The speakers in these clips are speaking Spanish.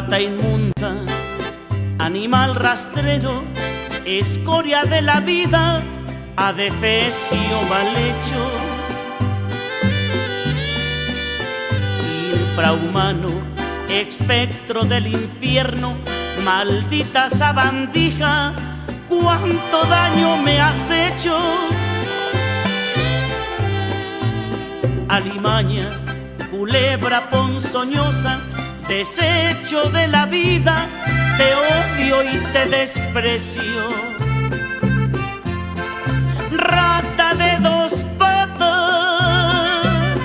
rata inmunda, animal rastrero, escoria de la vida, adefesio mal hecho, infrahumano, espectro del infierno, maldita sabandija, cuánto daño me has hecho. Alimaña, culebra ponzoñosa, desecho de la vida, te odio y te desprecio. Rata de dos patas,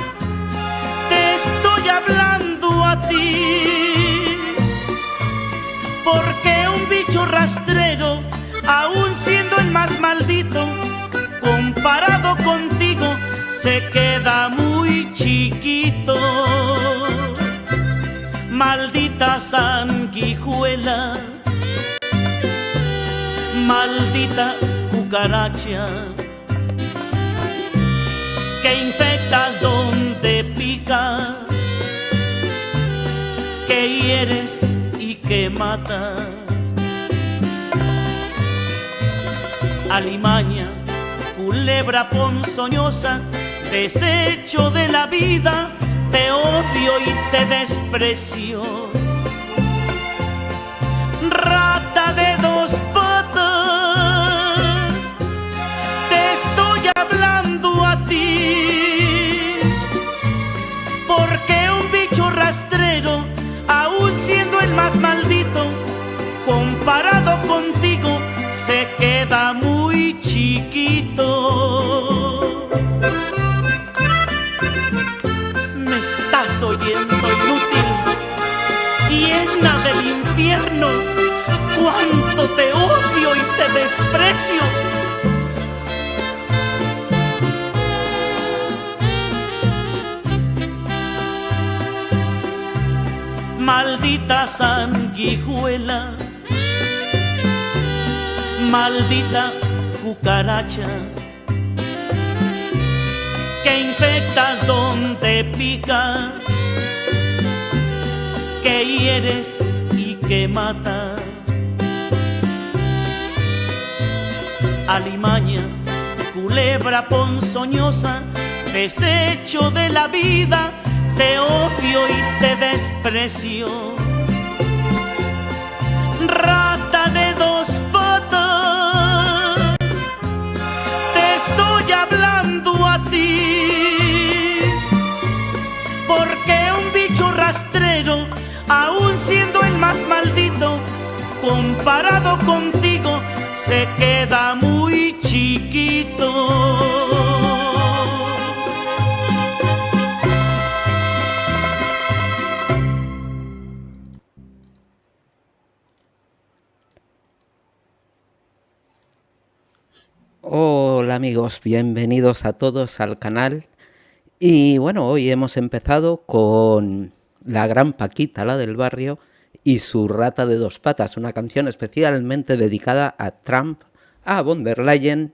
te estoy hablando a ti, porque un bicho rastrero, aún siendo el más maldito, comparado contigo, se queda muy chiquito. Maldita sanguijuela, maldita cucaracha, que infectas donde picas, que hieres y que matas. Alimaña, culebra ponzoñosa, desecho de la vida, te odio y te desprecio. Rata de dos patas, te estoy hablando a ti, porque un bicho rastrero, aún siendo el más maldito, comparado contigo, se queda muy chiquito. Me estás oyendo, inútil, llena del infierno, cuánto te odio y te desprecio. Maldita sanguijuela, maldita cucaracha, que infectas donde picas, que hieres y que matas. Alimaña, culebra ponzoñosa, desecho de la vida, te odio y te desprecio. Rata de dos patas, te estoy hablando a ti, porque un bicho rastrero, aún siendo el más maldito, comparado contigo, se queda muy chiquito. Hola amigos, bienvenidos a todos al canal. Y bueno, hoy hemos empezado con la gran Paquita, la del barrio, y su rata de dos patas, una canción especialmente dedicada a Trump, a von der Leyen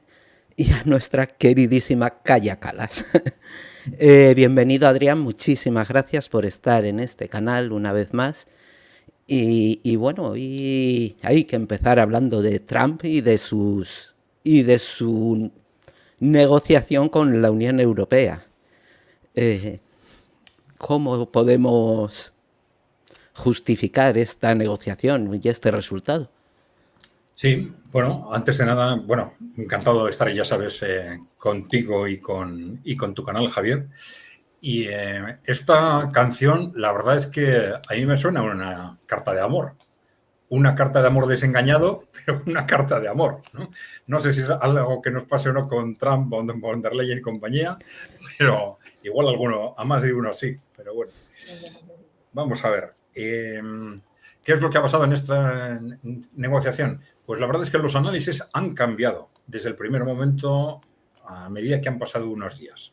y a nuestra queridísima Kaja Kallas. Bienvenido Adrián, muchísimas gracias por estar en este canal una vez más. Y bueno, hoy hay que empezar hablando de Trump y de su negociación con la Unión Europea. ¿Cómo podemos justificar esta negociación y este resultado? Sí, bueno, antes de nada, bueno, encantado de estar, ya sabes, contigo y con tu canal, Javier. Y esta canción, la verdad es que a mí me suena una carta de amor. Una carta de amor desengañado, pero una carta de amor, ¿no? No sé si es algo que nos pase o no con Trump, von der Leyen y compañía, pero igual a más de uno sí. Pero bueno, vamos a ver. ¿Qué es lo que ha pasado en esta negociación? Pues la verdad es que los análisis han cambiado desde el primer momento a medida que han pasado unos días.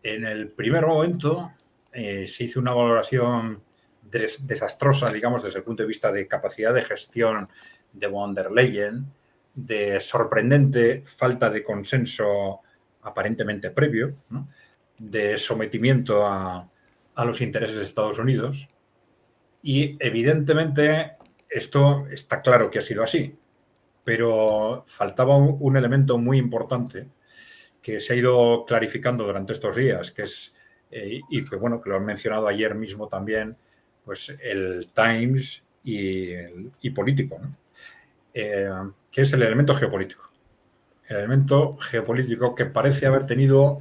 En el primer momento se hizo una valoración desastrosa, digamos, desde el punto de vista de capacidad de gestión de von der Leyen, de sorprendente falta de consenso aparentemente previo, ¿no? De sometimiento a los intereses de Estados Unidos Y evidentemente esto está claro que ha sido así, pero faltaba un elemento muy importante que se ha ido clarificando durante estos días, que es, y que bueno, que lo han mencionado ayer mismo también, pues el Times y Político, ¿no? Que es el elemento geopolítico. El elemento geopolítico que parece haber tenido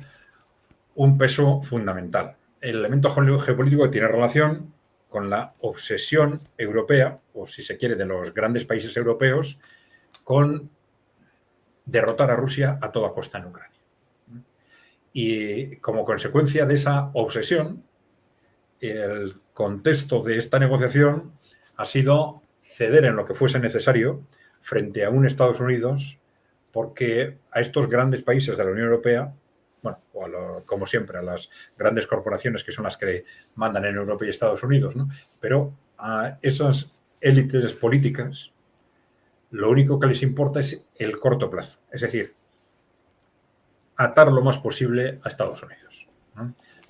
un peso fundamental. El elemento geopolítico tiene relación con la obsesión europea, o si se quiere, de los grandes países europeos, con derrotar a Rusia a toda costa en Ucrania. Y como consecuencia de esa obsesión, el contexto de esta negociación ha sido ceder en lo que fuese necesario frente a un Estados Unidos, porque a estos grandes países de la Unión Europea, bueno, como siempre, a las grandes corporaciones que son las que mandan en Europa y Estados Unidos, ¿no? Pero a esas élites políticas, lo único que les importa es el corto plazo, es decir, atar lo más posible a Estados Unidos.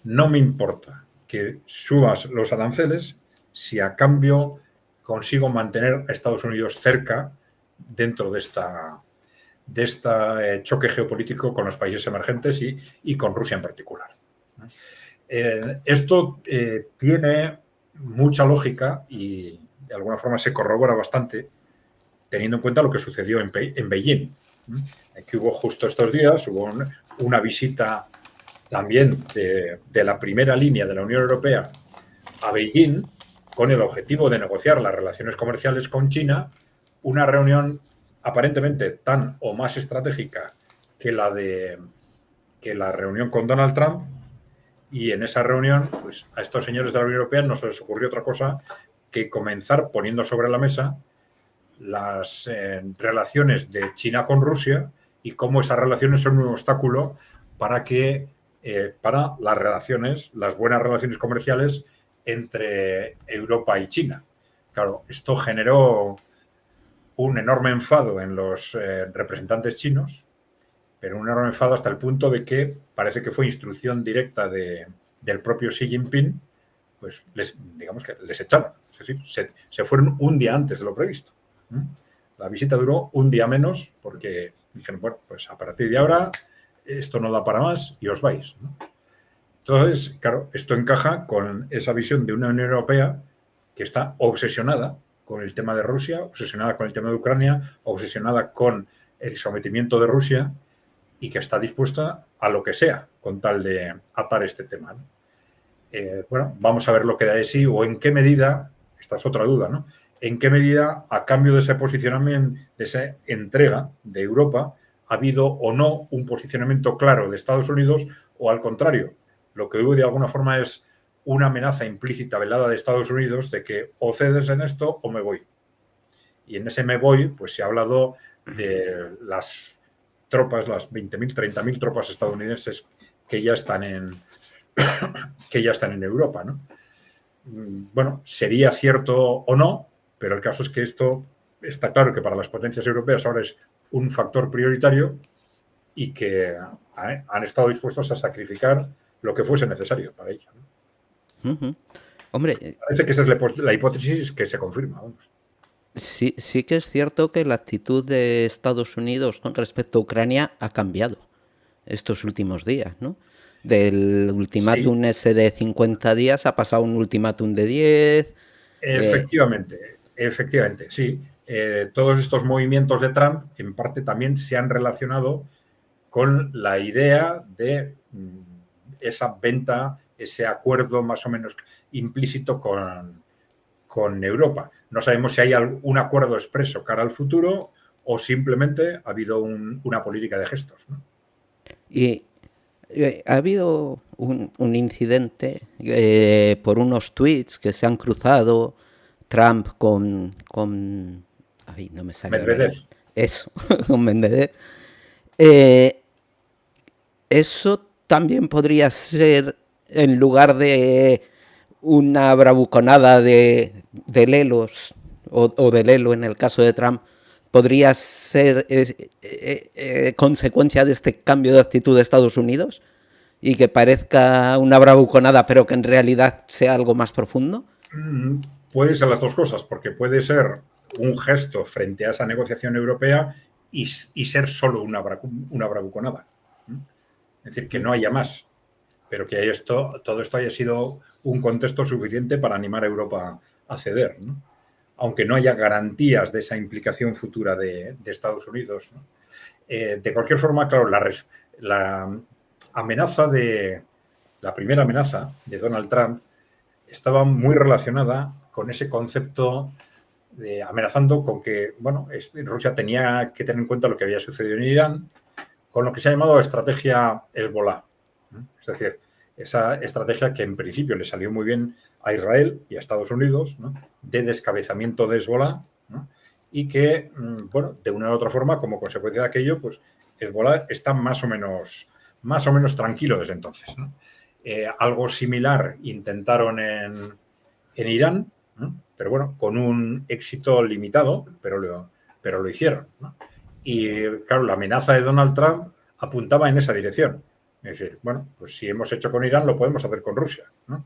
No me importa que subas los aranceles si a cambio consigo mantener a Estados Unidos cerca dentro de este choque geopolítico con los países emergentes y con Rusia en particular. Esto tiene mucha lógica y de alguna forma se corrobora bastante teniendo en cuenta lo que sucedió en Beijing. Que hubo justo estos días, hubo una visita también de la primera línea de la Unión Europea a Beijing con el objetivo de negociar las relaciones comerciales con China, una reunión aparentemente tan o más estratégica que la reunión con Donald Trump, y en esa reunión pues, a estos señores de la Unión Europea no se les ocurrió otra cosa que comenzar poniendo sobre la mesa las relaciones de China con Rusia y cómo esas relaciones son un obstáculo para las relaciones, las buenas relaciones comerciales entre Europa y China. Claro, esto generó un enorme enfado en los representantes chinos, pero un enorme enfado hasta el punto de que parece que fue instrucción directa del propio Xi Jinping, pues digamos que les echaron. Es decir, se fueron un día antes de lo previsto. La visita duró un día menos porque dijeron, bueno, pues a partir de ahora esto no da para más y os vais, ¿no? Entonces, claro, esto encaja con esa visión de una Unión Europea que está obsesionada con el tema de Rusia, obsesionada con el tema de Ucrania, obsesionada con el sometimiento de Rusia y que está dispuesta a lo que sea con tal de atar este tema, ¿no? Bueno, vamos a ver lo que da de sí o en qué medida, esta es otra duda, ¿no? En qué medida, a cambio de ese posicionamiento, de esa entrega de Europa, ha habido o no un posicionamiento claro de Estados Unidos o al contrario. Lo que hubo de alguna forma es una amenaza implícita velada de Estados Unidos de que o cedes en esto o me voy. Y en ese me voy, pues se ha hablado de las tropas, las 20.000, 30.000 tropas estadounidenses que ya están en Europa, ¿no? Bueno, sería cierto o no, pero el caso es que esto está claro que para las potencias europeas ahora es un factor prioritario y que han estado dispuestos a sacrificar lo que fuese necesario para ello, ¿no? Uh-huh. Hombre, parece que esa es la hipótesis que se confirma. Vamos. Sí que es cierto que la actitud de Estados Unidos con respecto a Ucrania ha cambiado estos últimos días, ¿no? Del ultimátum ese de 50 días ha pasado un ultimátum de 10. Efectivamente, sí. Todos estos movimientos de Trump en parte también se han relacionado con la idea de esa venta, ese acuerdo más o menos implícito con Europa. No sabemos si hay un acuerdo expreso cara al futuro o simplemente ha habido una política de gestos, ¿no? Y ha habido un incidente por unos tweets que se han cruzado Trump con ay, no me sale Medvedev. Eso, con Medvedev. Eso también podría ser, en lugar de una bravuconada de lelos o de lelo en el caso de Trump, podría ser consecuencia de este cambio de actitud de Estados Unidos y que parezca una bravuconada pero que en realidad sea algo más profundo. puede ser las dos cosas, porque puede ser un gesto frente a esa negociación europea y ser solo una bravuconada. Es decir, que no haya más, pero que todo esto haya sido un contexto suficiente para animar a Europa a ceder, ¿no? Aunque no haya garantías de esa implicación futura de Estados Unidos, ¿no? De cualquier forma, claro, la primera amenaza de Donald Trump estaba muy relacionada con ese concepto de amenazando con que, bueno, Rusia tenía que tener en cuenta lo que había sucedido en Irán, con lo que se ha llamado estrategia Hezbollah. Es decir, esa estrategia que en principio le salió muy bien a Israel y a Estados Unidos, ¿no?, de descabezamiento de Hezbollah, ¿no?, y que, bueno, de una u otra forma, como consecuencia de aquello, pues Hezbollah está más o menos tranquilo desde entonces, ¿no? Algo similar intentaron en Irán, ¿no?, pero bueno, con un éxito limitado, pero lo hicieron, ¿no? Y claro, la amenaza de Donald Trump apuntaba en esa dirección. Es decir, bueno, pues si hemos hecho con Irán, lo podemos hacer con Rusia, ¿no?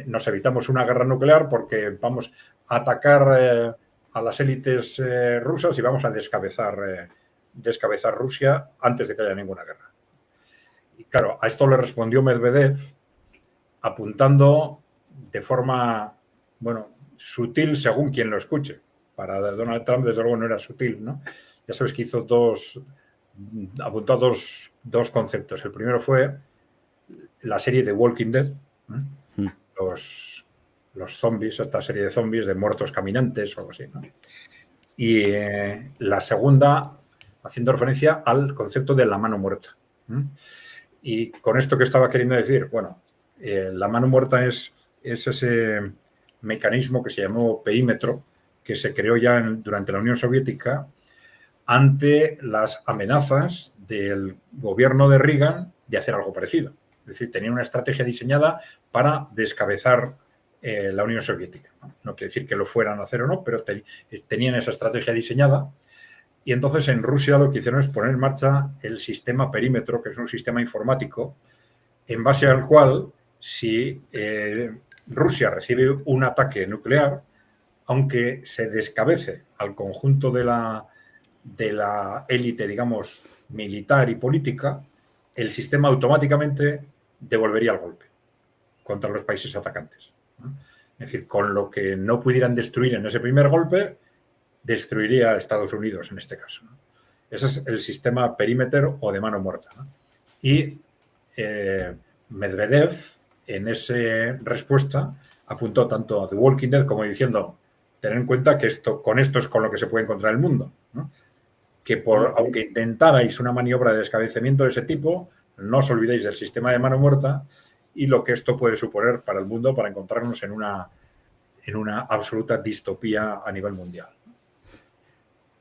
Nos evitamos una guerra nuclear porque vamos a atacar a las élites rusas y vamos a descabezar Rusia antes de que haya ninguna guerra. Y claro, a esto le respondió Medvedev apuntando de forma, bueno, sutil según quien lo escuche. Para Donald Trump, desde luego, no era sutil, ¿no? Ya sabes que apuntó a dos conceptos. El primero fue la serie de Walking Dead, ¿no? Los zombies, esta serie de zombies de muertos caminantes o algo así, ¿no? Y la segunda, haciendo referencia al concepto de la mano muerta, ¿no? Y con esto que estaba queriendo decir, bueno, la mano muerta es ese mecanismo que se llamó perímetro, que se creó ya durante la Unión Soviética ante las amenazas del gobierno de Reagan de hacer algo parecido. Es decir, tenían una estrategia diseñada para descabezar la Unión Soviética. No quiere decir que lo fueran a hacer o no, pero tenían esa estrategia diseñada. Y entonces en Rusia lo que hicieron es poner en marcha el sistema perímetro, que es un sistema informático, en base al cual, si Rusia recibe un ataque nuclear, aunque se descabece al conjunto de la élite, digamos, militar y política, el sistema automáticamente devolvería el golpe contra los países atacantes, ¿no? Es decir, con lo que no pudieran destruir en ese primer golpe, destruiría a Estados Unidos en este caso, ¿no? Ese es el sistema perímetro o de mano muerta, ¿no? Y Medvedev, en esa respuesta, apuntó tanto a The Walking Dead como diciendo, tener en cuenta que con esto es con lo que se puede encontrar el mundo, ¿no? Que aunque intentarais una maniobra de descabezamiento de ese tipo, no os olvidéis del sistema de mano muerta y lo que esto puede suponer para el mundo, para encontrarnos en una absoluta distopía a nivel mundial.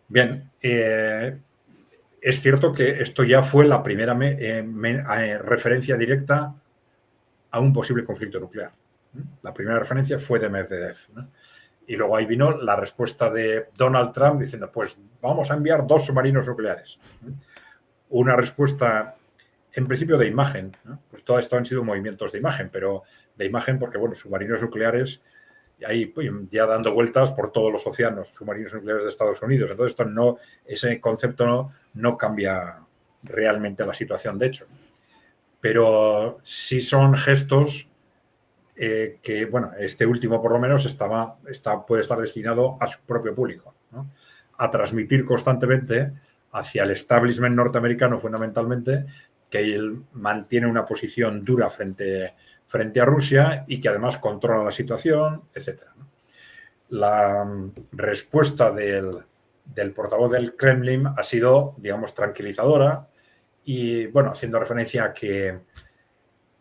Bien, es cierto que esto ya fue la primera referencia directa a un posible conflicto nuclear. La primera referencia fue de Medvedev, ¿no? Y luego ahí vino la respuesta de Donald Trump diciendo, pues vamos a enviar 2 submarinos nucleares. Una respuesta, en principio, de imagen, ¿no? Pues todo esto han sido movimientos de imagen, pero de imagen porque, bueno, submarinos nucleares, ahí pues, ya dando vueltas por todos los océanos, submarinos nucleares de Estados Unidos. Entonces, ese concepto no cambia realmente la situación, de hecho. Pero sí son gestos que, bueno, este último por lo menos puede estar destinado a su propio público, ¿no? A transmitir constantemente hacia el establishment norteamericano fundamentalmente que él mantiene una posición dura frente a Rusia y que además controla la situación, etc. La respuesta del portavoz del Kremlin ha sido, digamos, tranquilizadora y, bueno, haciendo referencia a que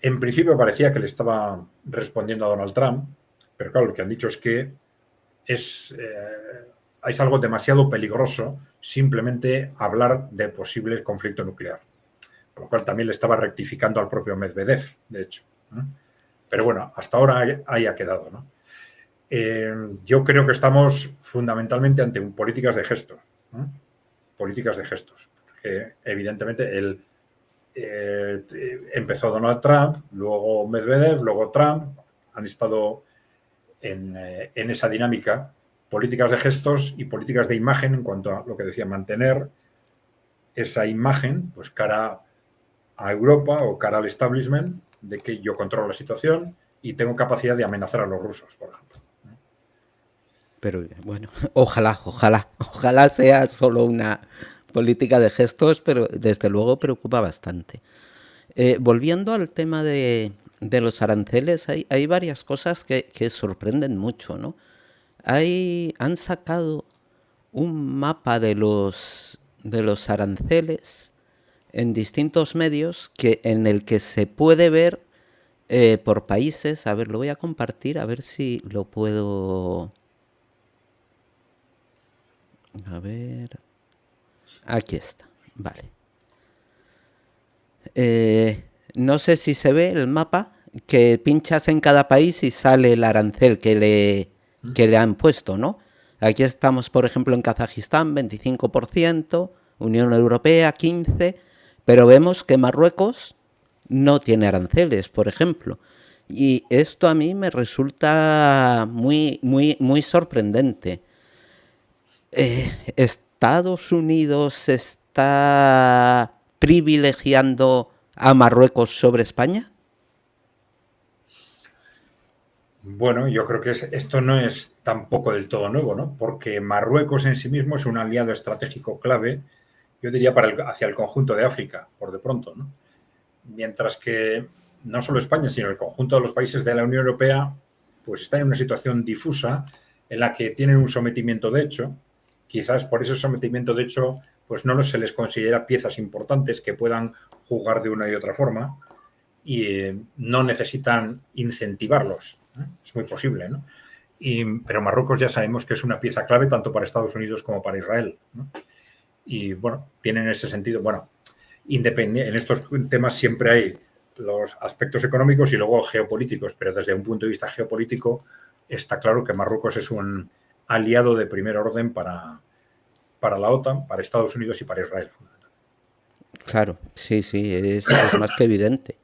en principio parecía que le estaba respondiendo a Donald Trump, pero claro, lo que han dicho es que es algo demasiado peligroso simplemente hablar de posible conflicto nuclear. Por lo cual también le estaba rectificando al propio Medvedev, de hecho, ¿no? Pero bueno, hasta ahora ahí ha quedado, ¿no? Yo creo que estamos fundamentalmente ante políticas de gestos, ¿no? Políticas de gestos. Que evidentemente empezó Donald Trump, luego Medvedev, luego Trump, han estado en esa dinámica políticas de gestos y políticas de imagen en cuanto a lo que decía, mantener esa imagen pues cara a Europa o cara al establishment de que yo controlo la situación y tengo capacidad de amenazar a los rusos, por ejemplo. Pero bueno, ojalá sea solo una política de gestos, pero desde luego preocupa bastante. Volviendo al tema de los aranceles, hay varias cosas que sorprenden mucho, ¿no? Han sacado un mapa de los aranceles en distintos medios en el que se puede ver por países. A ver, lo voy a compartir, a ver si lo puedo... A ver... Aquí está, vale. No sé si se ve el mapa, que pinchas en cada país y sale el arancel que le han puesto, ¿no? Aquí estamos, por ejemplo, en Kazajistán, 25%, Unión Europea, 15%, pero vemos que Marruecos no tiene aranceles, por ejemplo. Y esto a mí me resulta muy sorprendente. ¿Estados Unidos está privilegiando a Marruecos sobre España? Bueno, yo creo que esto no es tampoco del todo nuevo, ¿no? Porque Marruecos en sí mismo es un aliado estratégico clave, yo diría, hacia el conjunto de África, por de pronto, ¿no? Mientras que no solo España, sino el conjunto de los países de la Unión Europea, pues están en una situación difusa en la que tienen un sometimiento de hecho. Quizás por ese sometimiento de hecho, pues no se les considera piezas importantes que puedan jugar de una y otra forma y no necesitan incentivarlos. Es muy posible, ¿no? Pero Marruecos ya sabemos que es una pieza clave tanto para Estados Unidos como para Israel, ¿no? Y bueno, tienen ese sentido, bueno, en estos temas siempre hay los aspectos económicos y luego geopolíticos, pero desde un punto de vista geopolítico está claro que Marruecos es un aliado de primer orden para la OTAN, para Estados Unidos y para Israel. Claro, sí, es más que evidente.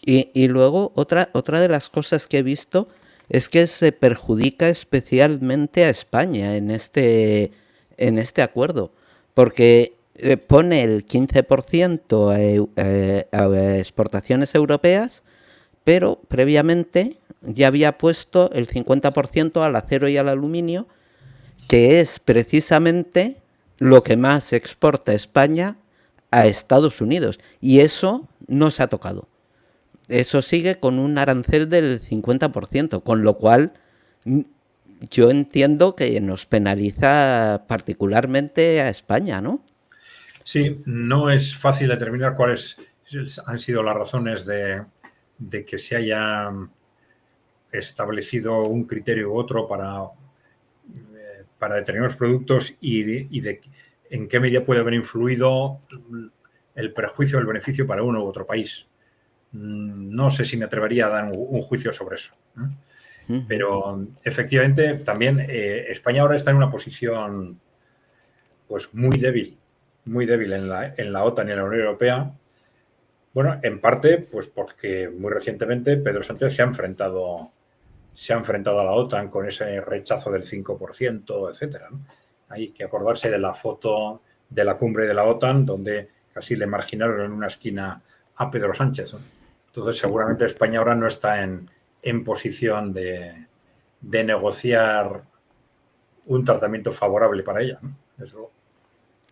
Y luego otra de las cosas que he visto es que se perjudica especialmente a España en este acuerdo, porque pone el 15% a exportaciones europeas, pero previamente ya había puesto el 50% al acero y al aluminio, que es precisamente lo que más exporta España a Estados Unidos, y eso no se ha tocado. Eso sigue con un arancel del 50%, con lo cual yo entiendo que nos penaliza particularmente a España, ¿no? Sí, no es fácil determinar cuáles han sido las razones de que se haya establecido un criterio u otro para determinados productos y de en qué medida puede haber influido el perjuicio o el beneficio para uno u otro país. No sé si me atrevería a dar un juicio sobre eso, ¿eh? Pero efectivamente también España ahora está en una posición pues muy débil en la OTAN y en la Unión Europea. Bueno, en parte pues porque muy recientemente Pedro Sánchez se ha enfrentado a la OTAN con ese rechazo del 5%, etcétera, ¿no? Hay que acordarse de la foto de la cumbre de la OTAN donde casi le marginaron en una esquina a Pedro Sánchez, ¿no? Entonces, seguramente España ahora no está en posición de negociar un tratamiento favorable para ella, ¿no? Desde luego.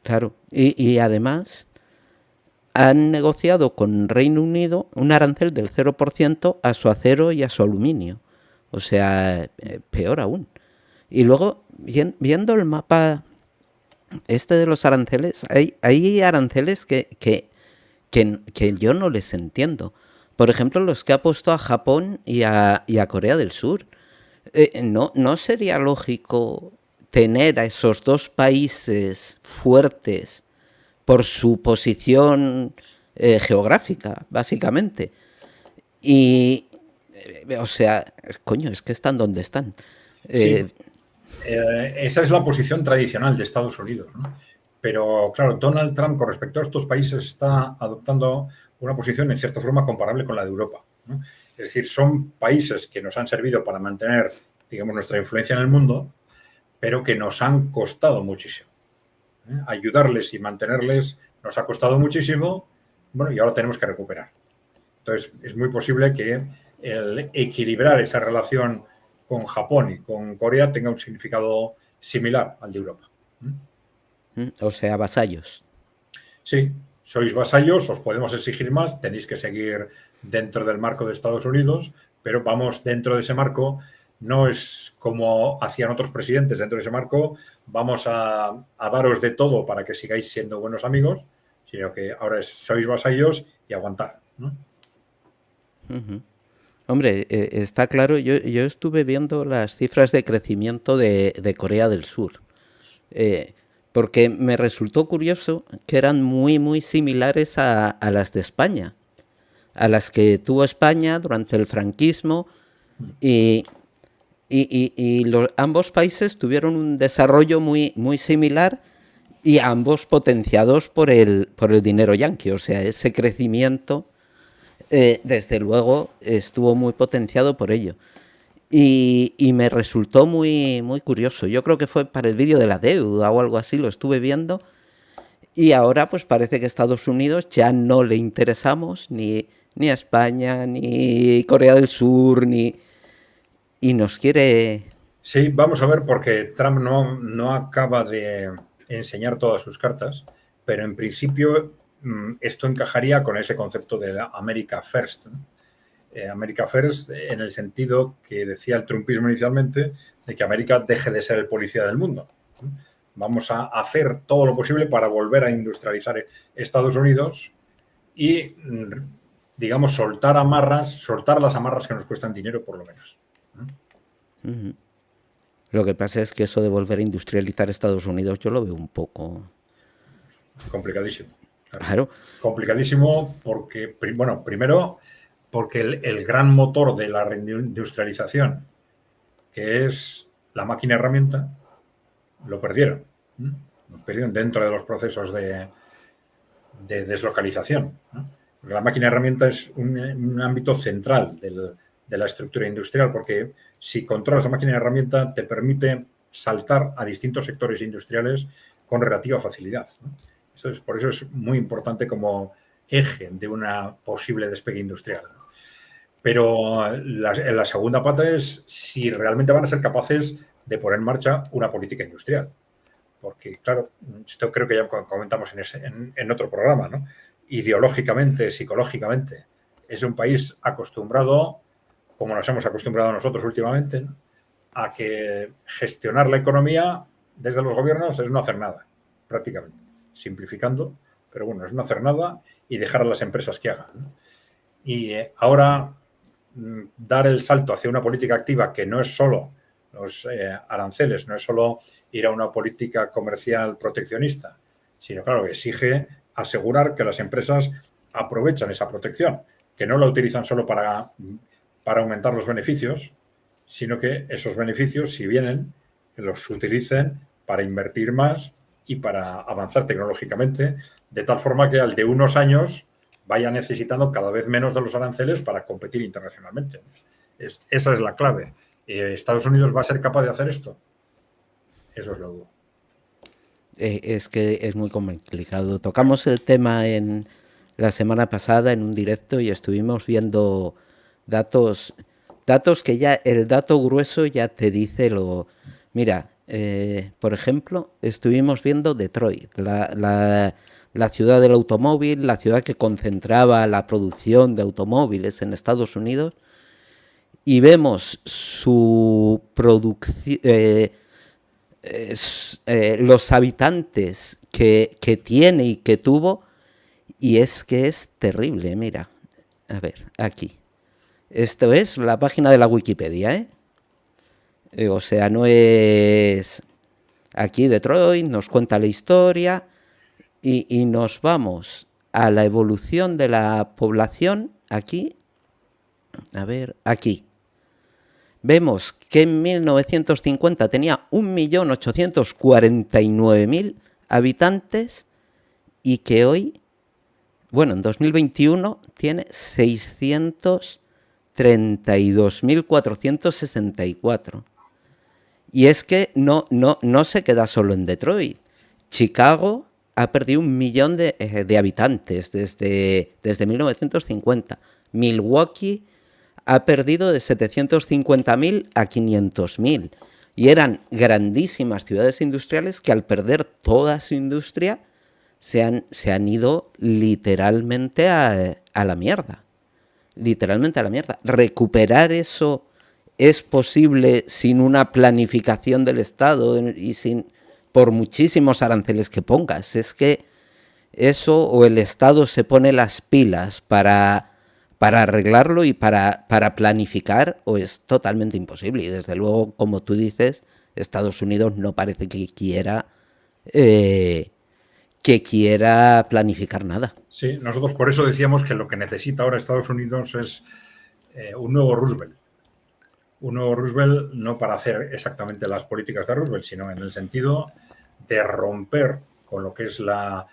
Claro, y además han negociado con Reino Unido un arancel del 0% a su acero y a su aluminio. O sea, peor aún. Y luego, viendo el mapa de los aranceles, hay aranceles que yo no les entiendo. Por ejemplo, los que ha puesto a Japón y a Corea del Sur. ¿No sería lógico tener a esos dos países fuertes por su posición geográfica, básicamente? Y, o sea, coño, es que están donde están. Sí. Esa es la posición tradicional de Estados Unidos, ¿no? Pero, claro, Donald Trump con respecto a estos países está adoptando una posición en cierta forma comparable con la de Europa, ¿no? Es decir, son países que nos han servido para mantener, digamos, nuestra influencia en el mundo, pero que nos han costado muchísimo. Ayudarles y mantenerles nos ha costado muchísimo, bueno, y ahora tenemos que recuperar. Entonces, es muy posible que el equilibrar esa relación con Japón y con Corea tenga un significado similar al de Europa. O sea, vasallos. Sí, sois vasallos, os podemos exigir más, tenéis que seguir dentro del marco de Estados Unidos, pero vamos dentro de ese marco. No es como hacían otros presidentes dentro de ese marco, vamos a daros de todo para que sigáis siendo buenos amigos, sino que ahora sois vasallos y aguantar, ¿no? Hombre, está claro, yo estuve viendo las cifras de crecimiento de Corea del Sur, porque me resultó curioso que eran muy, muy similares a las de España, a las que tuvo España durante el franquismo, y ambos países tuvieron un desarrollo muy, muy similar, y ambos potenciados por el dinero yanqui. O sea, ese crecimiento, desde luego, estuvo muy potenciado por ello. Y me resultó muy, muy curioso. Yo creo que fue para el vídeo de la deuda o algo así, lo estuve viendo. Y ahora pues parece que a Estados Unidos ya no le interesamos ni a España, ni Corea del Sur, y nos quiere... Sí, vamos a ver, porque Trump no acaba de enseñar todas sus cartas, pero en principio esto encajaría con ese concepto de la America First, ¿no? America First en el sentido que decía el trumpismo inicialmente, de que América deje de ser el policía del mundo. Vamos a hacer todo lo posible para volver a industrializar Estados Unidos y, digamos, soltar las amarras que nos cuestan dinero, por lo menos. Lo que pasa es que eso de volver a industrializar Estados Unidos yo lo veo un poco... Complicadísimo. Claro. Complicadísimo porque, bueno, primero porque el gran motor de la reindustrialización, que es la máquina herramienta, lo perdieron. Lo perdieron dentro de los procesos de deslocalización, ¿no? La máquina herramienta es un ámbito central de la estructura industrial, porque si controlas la máquina herramienta te permite saltar a distintos sectores industriales con relativa facilidad, ¿no? Entonces, por eso es muy importante como eje de una posible despegue industrial. Pero la segunda pata es si realmente van a ser capaces de poner en marcha una política industrial. Porque, claro, esto creo que ya comentamos en otro programa, ¿no? Ideológicamente, psicológicamente, es un país acostumbrado, como nos hemos acostumbrado nosotros últimamente, ¿no?, a que gestionar la economía desde los gobiernos es no hacer nada, prácticamente, simplificando, pero bueno, es no hacer nada y dejar a las empresas que hagan, ¿no? Y ahora dar el salto hacia una política activa que no es solo los aranceles, no es solo ir a una política comercial proteccionista, sino, claro, que exige asegurar que las empresas aprovechan esa protección, que no la utilizan solo para aumentar los beneficios, sino que esos beneficios, si vienen, los utilicen para invertir más y para avanzar tecnológicamente, de tal forma que al de unos años vaya necesitando cada vez menos de los aranceles para competir internacionalmente. Esa es la clave. ¿Estados Unidos va a ser capaz de hacer esto? Eso es lo dudo. Es que es muy complicado. Tocamos el tema en la semana pasada en un directo y estuvimos viendo datos que ya, el dato grueso ya te dice lo... Mira, por ejemplo, estuvimos viendo Detroit, la ciudad del automóvil, la ciudad que concentraba la producción de automóviles en Estados Unidos, y vemos su producción, los habitantes que tiene y que tuvo, y es que es terrible. Mira, a ver, aquí. Esto es la página de la Wikipedia, ¿eh? O sea, no es... Aquí Detroit nos cuenta la historia y nos vamos a la evolución de la población aquí. A ver, aquí. Vemos que en 1950 tenía 1.849.000 habitantes y que hoy, bueno, en 2021 tiene 632.464. Y es que no se queda solo en Detroit. Chicago ha perdido 1 millón de habitantes desde 1950. Milwaukee ha perdido de 750.000 a 500.000. Y eran grandísimas ciudades industriales que al perder toda su industria se han ido literalmente a la mierda. Literalmente a la mierda. Recuperar eso es posible sin una planificación del Estado y por muchísimos aranceles que pongas. Es que eso, o el Estado se pone las pilas para arreglarlo y para planificar, o es totalmente imposible. Y desde luego, como tú dices, Estados Unidos no parece que quiera planificar nada. Sí, nosotros por eso decíamos que lo que necesita ahora Estados Unidos es un nuevo Roosevelt. Un nuevo Roosevelt no para hacer exactamente las políticas de Roosevelt, sino en el sentido de romper con lo que es la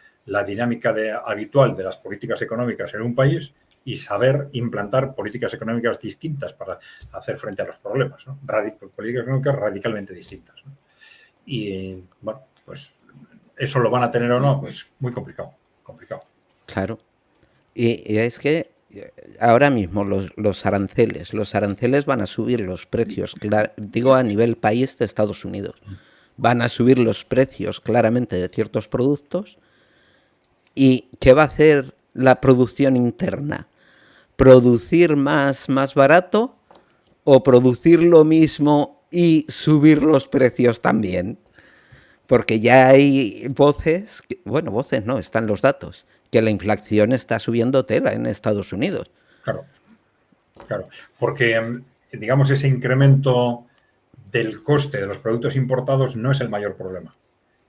dinámica habitual de las políticas económicas en un país y saber implantar políticas económicas distintas para hacer frente a los problemas, ¿no? Políticas económicas radicalmente distintas, ¿no? Y, bueno, pues eso lo van a tener o no, pues muy complicado. Claro. Y es que ahora mismo los aranceles van a subir los precios, digo a nivel país de Estados Unidos, van a subir los precios claramente de ciertos productos. ¿Y qué va a hacer la producción interna? ¿Producir más barato o producir lo mismo y subir los precios también? Porque ya hay voces no, están los datos, que la inflación está subiendo tela en Estados Unidos. Claro, porque digamos ese incremento del coste de los productos importados no es el mayor problema.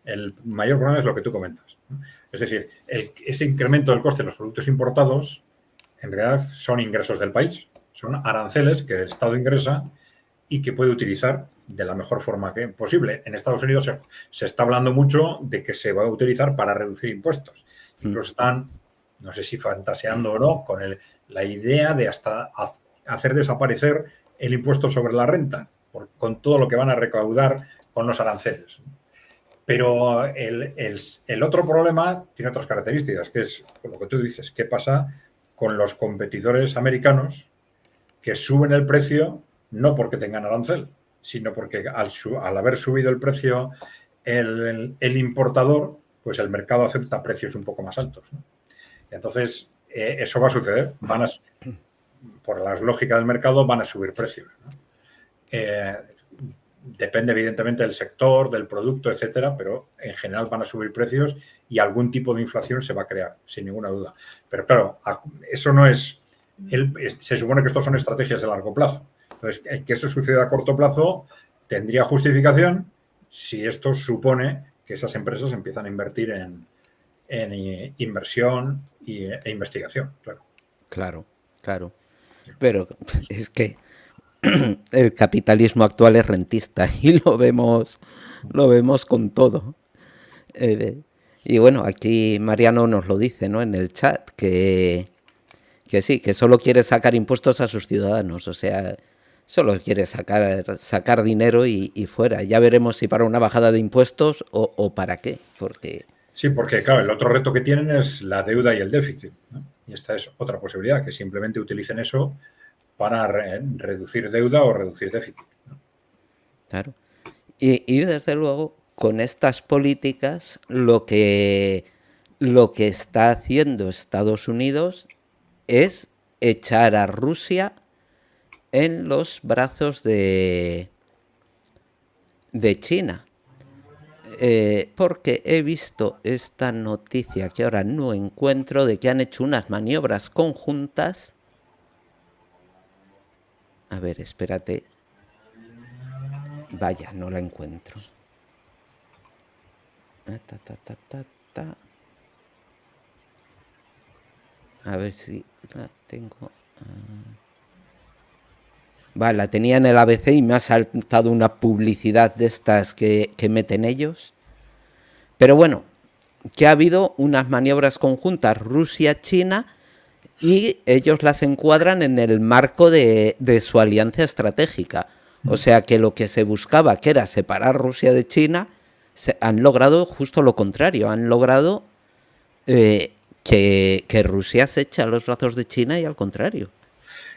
El mayor problema es lo que tú comentas, ¿no? Es decir, ese incremento del coste de los productos importados en realidad son ingresos del país, son aranceles que el Estado ingresa y que puede utilizar de la mejor forma posible. En Estados Unidos se está hablando mucho de que se va a utilizar para reducir impuestos. Incluso están, no sé si fantaseando o no, con la idea de hasta hacer desaparecer el impuesto sobre la renta, con todo lo que van a recaudar con los aranceles. Pero el otro problema tiene otras características, que es lo que tú dices, qué pasa con los competidores americanos que suben el precio no porque tengan arancel, sino porque al haber subido el precio el importador, pues el mercado acepta precios un poco más altos, ¿no? Y entonces, eso va a suceder. Por las lógicas del mercado, van a subir precios, ¿no? Depende, evidentemente, del sector, del producto, etcétera, pero en general van a subir precios y algún tipo de inflación se va a crear, sin ninguna duda. Pero claro, eso no es... Se supone que estos son estrategias de largo plazo. Entonces, que eso suceda a corto plazo tendría justificación si esto supone que esas empresas empiezan a invertir en inversión e investigación, claro. Claro. Pero es que el capitalismo actual es rentista y lo vemos con todo. Y bueno, aquí Mariano nos lo dice, ¿no?, en el chat, que sí, que solo quiere sacar impuestos a sus ciudadanos, o sea, solo quiere sacar dinero y fuera. Ya veremos si para una bajada de impuestos o para qué. Sí, porque claro, el otro reto que tienen es la deuda y el déficit, ¿no? Y esta es otra posibilidad, que simplemente utilicen eso para reducir deuda o reducir déficit, ¿no? Claro. Y desde luego, con estas políticas, lo que está haciendo Estados Unidos es echar a Rusia en los brazos de China. Porque he visto esta noticia que ahora no encuentro, de que han hecho unas maniobras conjuntas. A ver, espérate. Vaya, no la encuentro. A ver si la tengo. Vale, la tenía en el ABC y me ha saltado una publicidad de estas que meten ellos. Pero bueno, que ha habido unas maniobras conjuntas Rusia-China y ellos las encuadran en el marco de su alianza estratégica. O sea que lo que se buscaba, que era separar Rusia de China, han logrado justo lo contrario. Han logrado que Rusia se eche a los brazos de China y al contrario.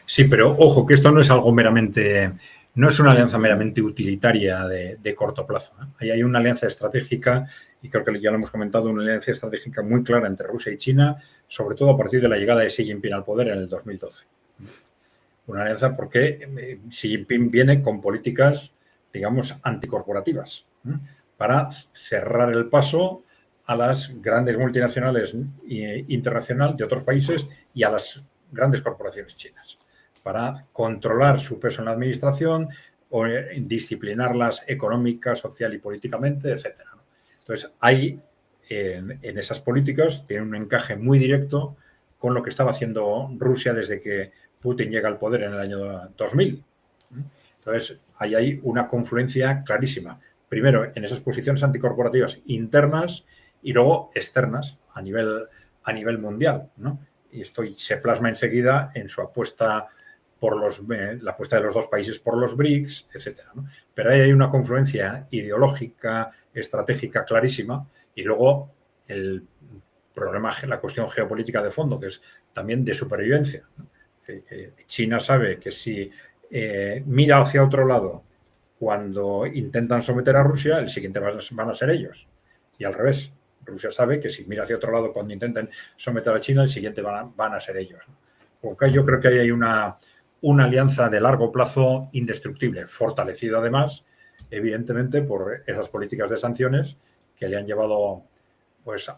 Sí, pero ojo, que esto no es algo meramente, no es una alianza meramente utilitaria de corto plazo. Ahí hay una alianza estratégica, y creo que ya lo hemos comentado, una alianza estratégica muy clara entre Rusia y China, sobre todo a partir de la llegada de Xi Jinping al poder en el 2012. Una alianza porque Xi Jinping viene con políticas, digamos, anticorporativas, para cerrar el paso a las grandes multinacionales internacionales de otros países y a las grandes corporaciones chinas, para controlar su peso en la administración o disciplinarlas económica, social y políticamente, etc. Entonces, hay en esas políticas, tiene un encaje muy directo con lo que estaba haciendo Rusia desde que Putin llega al poder en el año 2000. Entonces, ahí hay una confluencia clarísima. Primero, en esas posiciones anticorporativas internas y luego externas a nivel mundial, ¿no? Y esto se plasma enseguida en su apuesta por la apuesta de los dos países por los BRICS, etcétera, ¿no? Pero ahí hay una confluencia ideológica, estratégica clarísima, y luego el problema, la cuestión geopolítica de fondo, que es también de supervivencia, ¿no? China sabe que si mira hacia otro lado cuando intentan someter a Rusia, el siguiente van a ser ellos. Y al revés, Rusia sabe que si mira hacia otro lado cuando intenten someter a China, el siguiente van a ser ellos. Porque yo creo que ahí hay una alianza de largo plazo indestructible, fortalecida además, evidentemente, por esas políticas de sanciones que le han llevado pues,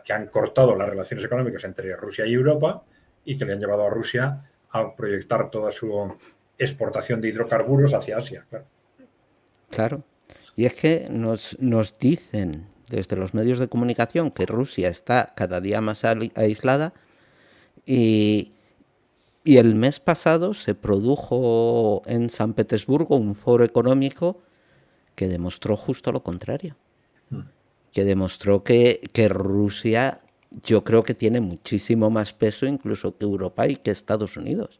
que han cortado las relaciones económicas entre Rusia y Europa y que le han llevado a Rusia a proyectar toda su exportación de hidrocarburos hacia Asia. Claro. Y es que nos dicen desde los medios de comunicación que Rusia está cada día más aislada y el mes pasado se produjo en San Petersburgo un foro económico que demostró justo lo contrario. Que demostró que Rusia, yo creo que tiene muchísimo más peso incluso que Europa y que Estados Unidos.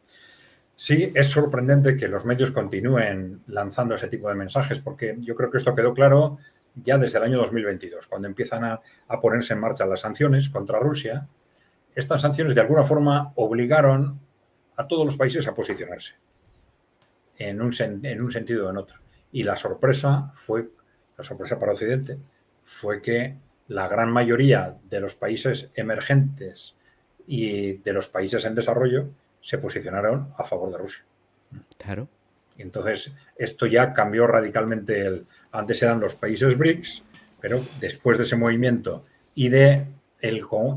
Sí, es sorprendente que los medios continúen lanzando ese tipo de mensajes, porque yo creo que esto quedó claro ya desde el año 2022, cuando empiezan a ponerse en marcha las sanciones contra Rusia. Estas sanciones de alguna forma obligaron a todos los países a posicionarse en un sentido o en otro. Y la sorpresa para Occidente fue que la gran mayoría de los países emergentes y de los países en desarrollo se posicionaron a favor de Rusia. Claro. Y entonces, esto ya cambió radicalmente. Antes eran los países BRICS, pero después de ese movimiento y de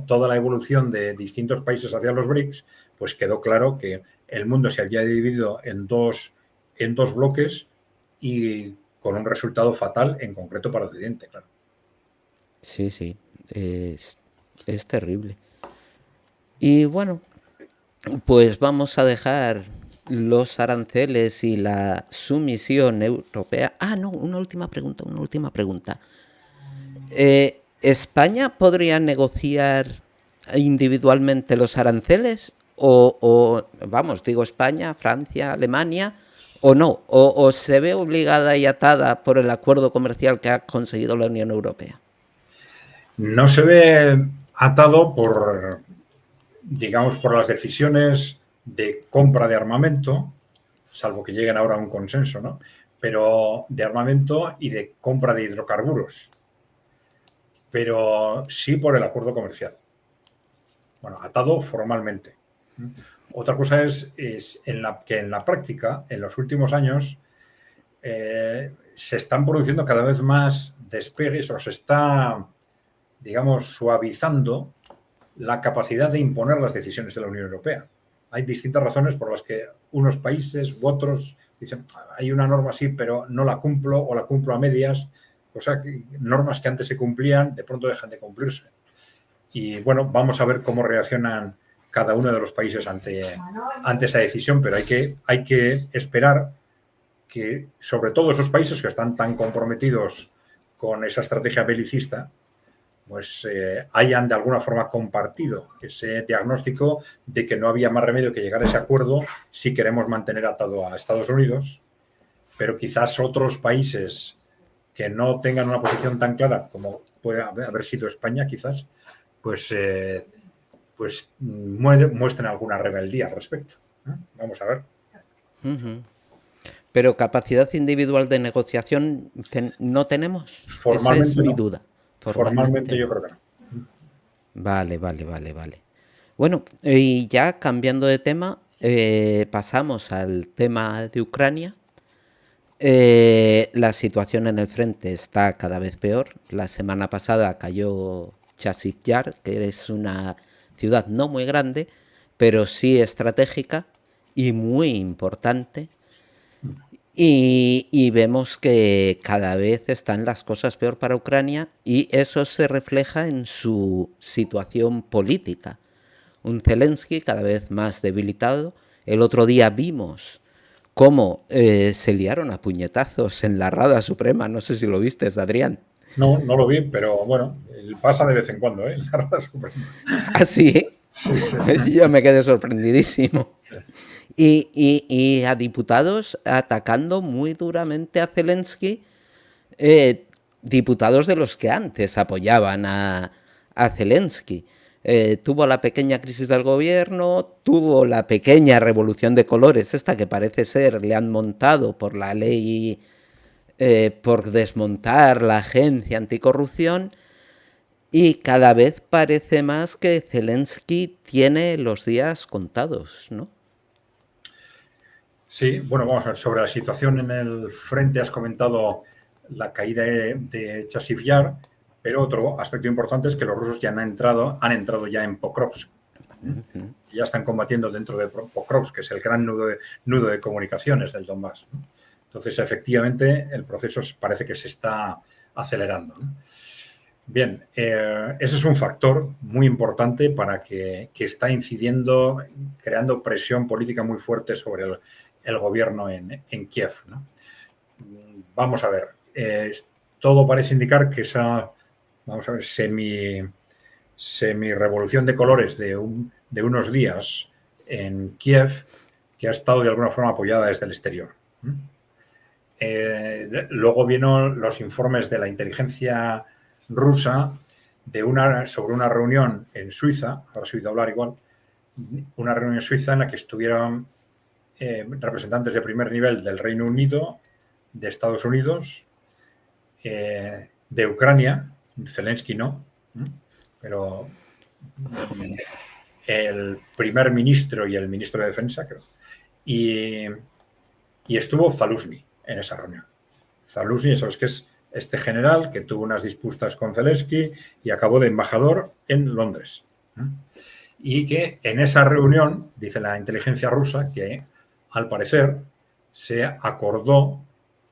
toda la evolución de distintos países hacia los BRICS, pues quedó claro que el mundo se había dividido en dos bloques y con un resultado fatal, en concreto para Occidente, claro. Sí, sí, es terrible. Y bueno, pues vamos a dejar los aranceles y la sumisión europea. Ah, no, una última pregunta. ¿España podría negociar individualmente los aranceles? O vamos, digo España, Francia, Alemania, o no, o se ve obligada y atada por el acuerdo comercial que ha conseguido la Unión Europea. No se ve atado por las decisiones de compra de armamento, salvo que lleguen ahora a un consenso, ¿no? Pero de armamento y de compra de hidrocarburos. Pero sí por el acuerdo comercial. Bueno, atado formalmente. Otra cosa es que en la práctica, en los últimos años, se están produciendo cada vez más despegues o se está, digamos, suavizando la capacidad de imponer las decisiones de la Unión Europea. Hay distintas razones por las que unos países u otros dicen, hay una norma así, pero no la cumplo o la cumplo a medias. O sea, normas que antes se cumplían, de pronto dejan de cumplirse. Y bueno, vamos a ver cómo reaccionan cada uno de los países ante esa decisión, pero hay que esperar que, sobre todo esos países que están tan comprometidos con esa estrategia belicista, pues hayan de alguna forma compartido ese diagnóstico de que no había más remedio que llegar a ese acuerdo si queremos mantener atado a Estados Unidos pero quizás otros países que no tengan una posición tan clara como puede haber sido España, quizás, pues muestren alguna rebeldía al respecto. Vamos a ver. Pero capacidad individual de negociación no tenemos. Esa es mi duda. Formalmente yo creo que no. Vale. Bueno, y ya cambiando de tema, pasamos al tema de Ucrania. La situación en el frente está cada vez peor. La semana pasada cayó Chasiv Yar, que es una ciudad no muy grande, pero sí estratégica y muy importante. Y vemos que cada vez están las cosas peor para Ucrania y eso se refleja en su situación política. Un Zelensky cada vez más debilitado. El otro día vimos cómo se liaron a puñetazos en la Rada Suprema. No sé si lo viste, Adrián. No lo vi, pero bueno, pasa de vez en cuando, ¿eh? La Rada Suprema. ¿Ah, sí? Sí. Yo me quedé sorprendidísimo. Sí. Y a diputados atacando muy duramente a Zelensky, diputados de los que antes apoyaban a Zelensky. Tuvo la pequeña crisis del gobierno, tuvo la pequeña revolución de colores, esta que parece ser le han montado por la ley, por desmontar la agencia anticorrupción, y cada vez parece más que Zelensky tiene los días contados, ¿no? Sí, bueno, vamos a ver, sobre la situación en el frente has comentado la caída de Chasiv Yar, pero otro aspecto importante es que los rusos ya han entrado ya en Pokrovsk. Ya están combatiendo dentro de Pokrovsk, que es el gran nudo de comunicaciones del Donbass. Entonces, efectivamente, el proceso parece que se está acelerando. Bien, ese es un factor muy importante para que está incidiendo, creando presión política muy fuerte sobre el gobierno en Kiev, ¿no? Vamos a ver, todo parece indicar que esa, vamos a ver, semi-revolución de colores de unos días en Kiev, que ha estado de alguna forma apoyada desde el exterior. Luego vieron los informes de la inteligencia rusa sobre una reunión en Suiza, ahora se oído hablar igual, una reunión en Suiza en la que estuvieron representantes de primer nivel del Reino Unido, de Estados Unidos, de Ucrania, Zelensky no, pero el primer ministro y el ministro de Defensa, creo, y estuvo Zaluzny en esa reunión. Zaluzny, sabes que es este general que tuvo unas disputas con Zelensky y acabó de embajador en Londres. Y que en esa reunión, dice la inteligencia rusa, que al parecer se acordó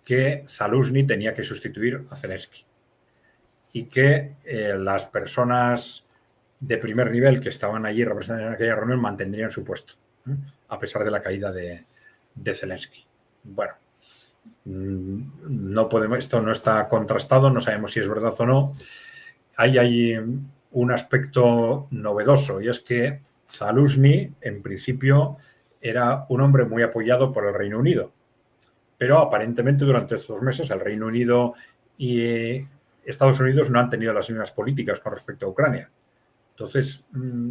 que Zaluzny tenía que sustituir a Zelensky y que las personas de primer nivel que estaban allí representadas en aquella reunión mantendrían su puesto, a pesar de la caída de Zelensky. Bueno, no podemos, esto no está contrastado, no sabemos si es verdad o no. Hay un aspecto novedoso y es que Zaluzny, en principio, era un hombre muy apoyado por el Reino Unido, pero aparentemente durante estos meses el Reino Unido y Estados Unidos no han tenido las mismas políticas con respecto a Ucrania. Entonces,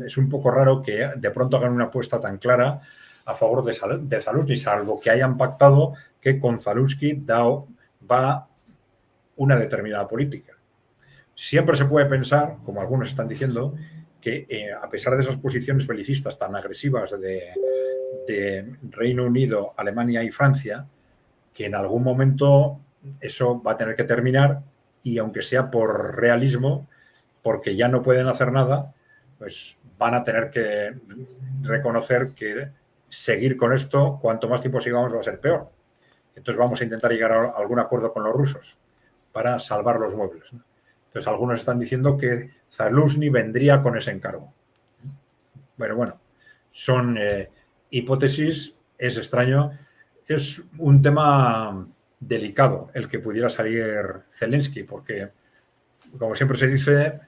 es un poco raro que de pronto hagan una apuesta tan clara a favor de Zaluzny, salvo que hayan pactado que con Zaluzny va una determinada política. Siempre se puede pensar, como algunos están diciendo, que a pesar de esas posiciones belicistas tan agresivas de Reino Unido, Alemania y Francia, que en algún momento eso va a tener que terminar y aunque sea por realismo, porque ya no pueden hacer nada, pues van a tener que reconocer que seguir con esto, cuanto más tiempo sigamos, va a ser peor. Entonces vamos a intentar llegar a algún acuerdo con los rusos para salvar los muebles, ¿no? Entonces algunos están diciendo que Zaluzny vendría con ese encargo. Bueno, son hipótesis, es extraño. Es un tema delicado el que pudiera salir Zelensky, porque, como siempre se dice,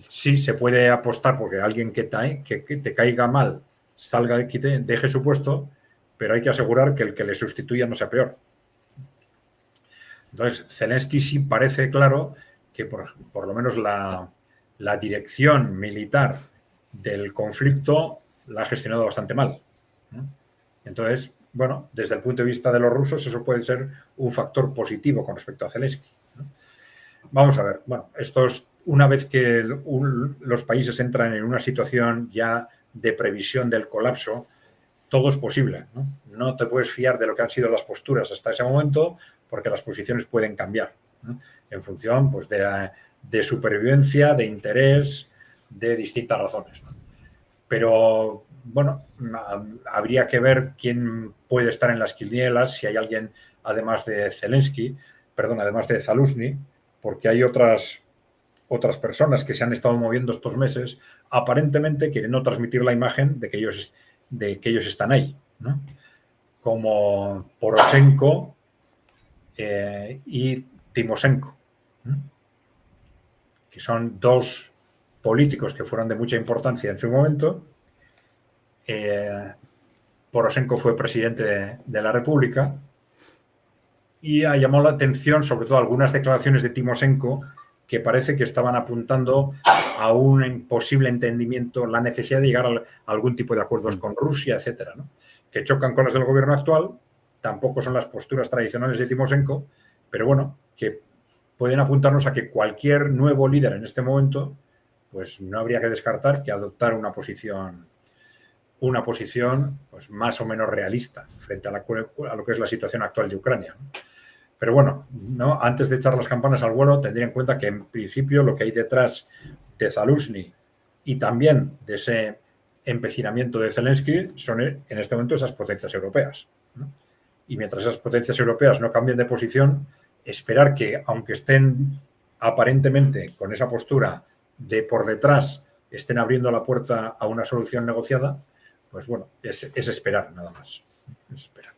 sí se puede apostar porque alguien que te caiga mal salga, deje su puesto, pero hay que asegurar que el que le sustituya no sea peor. Entonces, Zelensky sí parece claro que por lo menos la dirección militar del conflicto la ha gestionado bastante mal, ¿no? Entonces, bueno, desde el punto de vista de los rusos, eso puede ser un factor positivo con respecto a Zelensky, ¿no? Vamos a ver, bueno, esto es una vez que los países entran en una situación ya de previsión del colapso, todo es posible, ¿no? No te puedes fiar de lo que han sido las posturas hasta ese momento, porque las posiciones pueden cambiar, ¿no? En función, pues, de supervivencia, de interés, de distintas razones, ¿no? Pero, bueno, habría que ver quién puede estar en las quinielas, si hay alguien además de Zelensky, perdón, además de Zaluzny, porque hay otras personas que se han estado moviendo estos meses, aparentemente queriendo transmitir la imagen de que ellos están ahí, ¿no? Como Poroshenko y Timoshenko, ¿no? Que son dos políticos que fueron de mucha importancia en su momento. Poroshenko fue presidente de la República y ha llamado la atención sobre todo algunas declaraciones de Timoshenko que parece que estaban apuntando a un posible entendimiento, la necesidad de llegar a algún tipo de acuerdos con Rusia, etcétera, ¿no? Que chocan con las del gobierno actual, tampoco son las posturas tradicionales de Timoshenko, pero bueno, que pueden apuntarnos a que cualquier nuevo líder en este momento, pues no habría que descartar que adoptar una posición pues, más o menos realista frente a lo que es la situación actual de Ucrania, ¿no? Pero bueno, ¿no? Antes de echar las campanas al vuelo, tendría en cuenta que en principio lo que hay detrás de Zaluzny y también de ese empecinamiento de Zelensky son en este momento esas potencias europeas, ¿no? Y mientras esas potencias europeas no cambien de posición, esperar que, aunque estén aparentemente con esa postura de por detrás, estén abriendo la puerta a una solución negociada, pues bueno, es esperar nada más. Es esperar.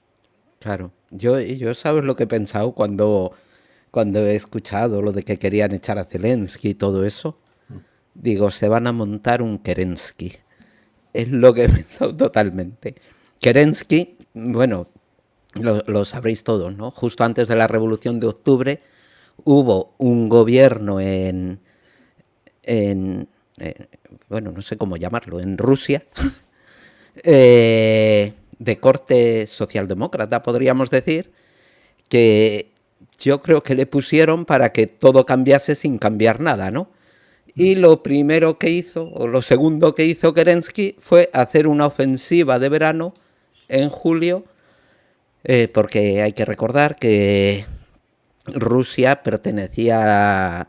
Claro, yo sabes lo que he pensado cuando he escuchado lo de que querían echar a Zelensky y todo eso. Digo, se van a montar un Kerensky. Es lo que he pensado totalmente. Kerensky, bueno, lo sabréis todos, ¿no? Justo antes de la Revolución de Octubre hubo un gobierno en bueno, no sé cómo llamarlo, en Rusia, de corte socialdemócrata, podríamos decir, que yo creo que le pusieron para que todo cambiase sin cambiar nada, ¿no? Y lo primero que hizo, o lo segundo que hizo Kerensky, fue hacer una ofensiva de verano en julio, porque hay que recordar que Rusia pertenecía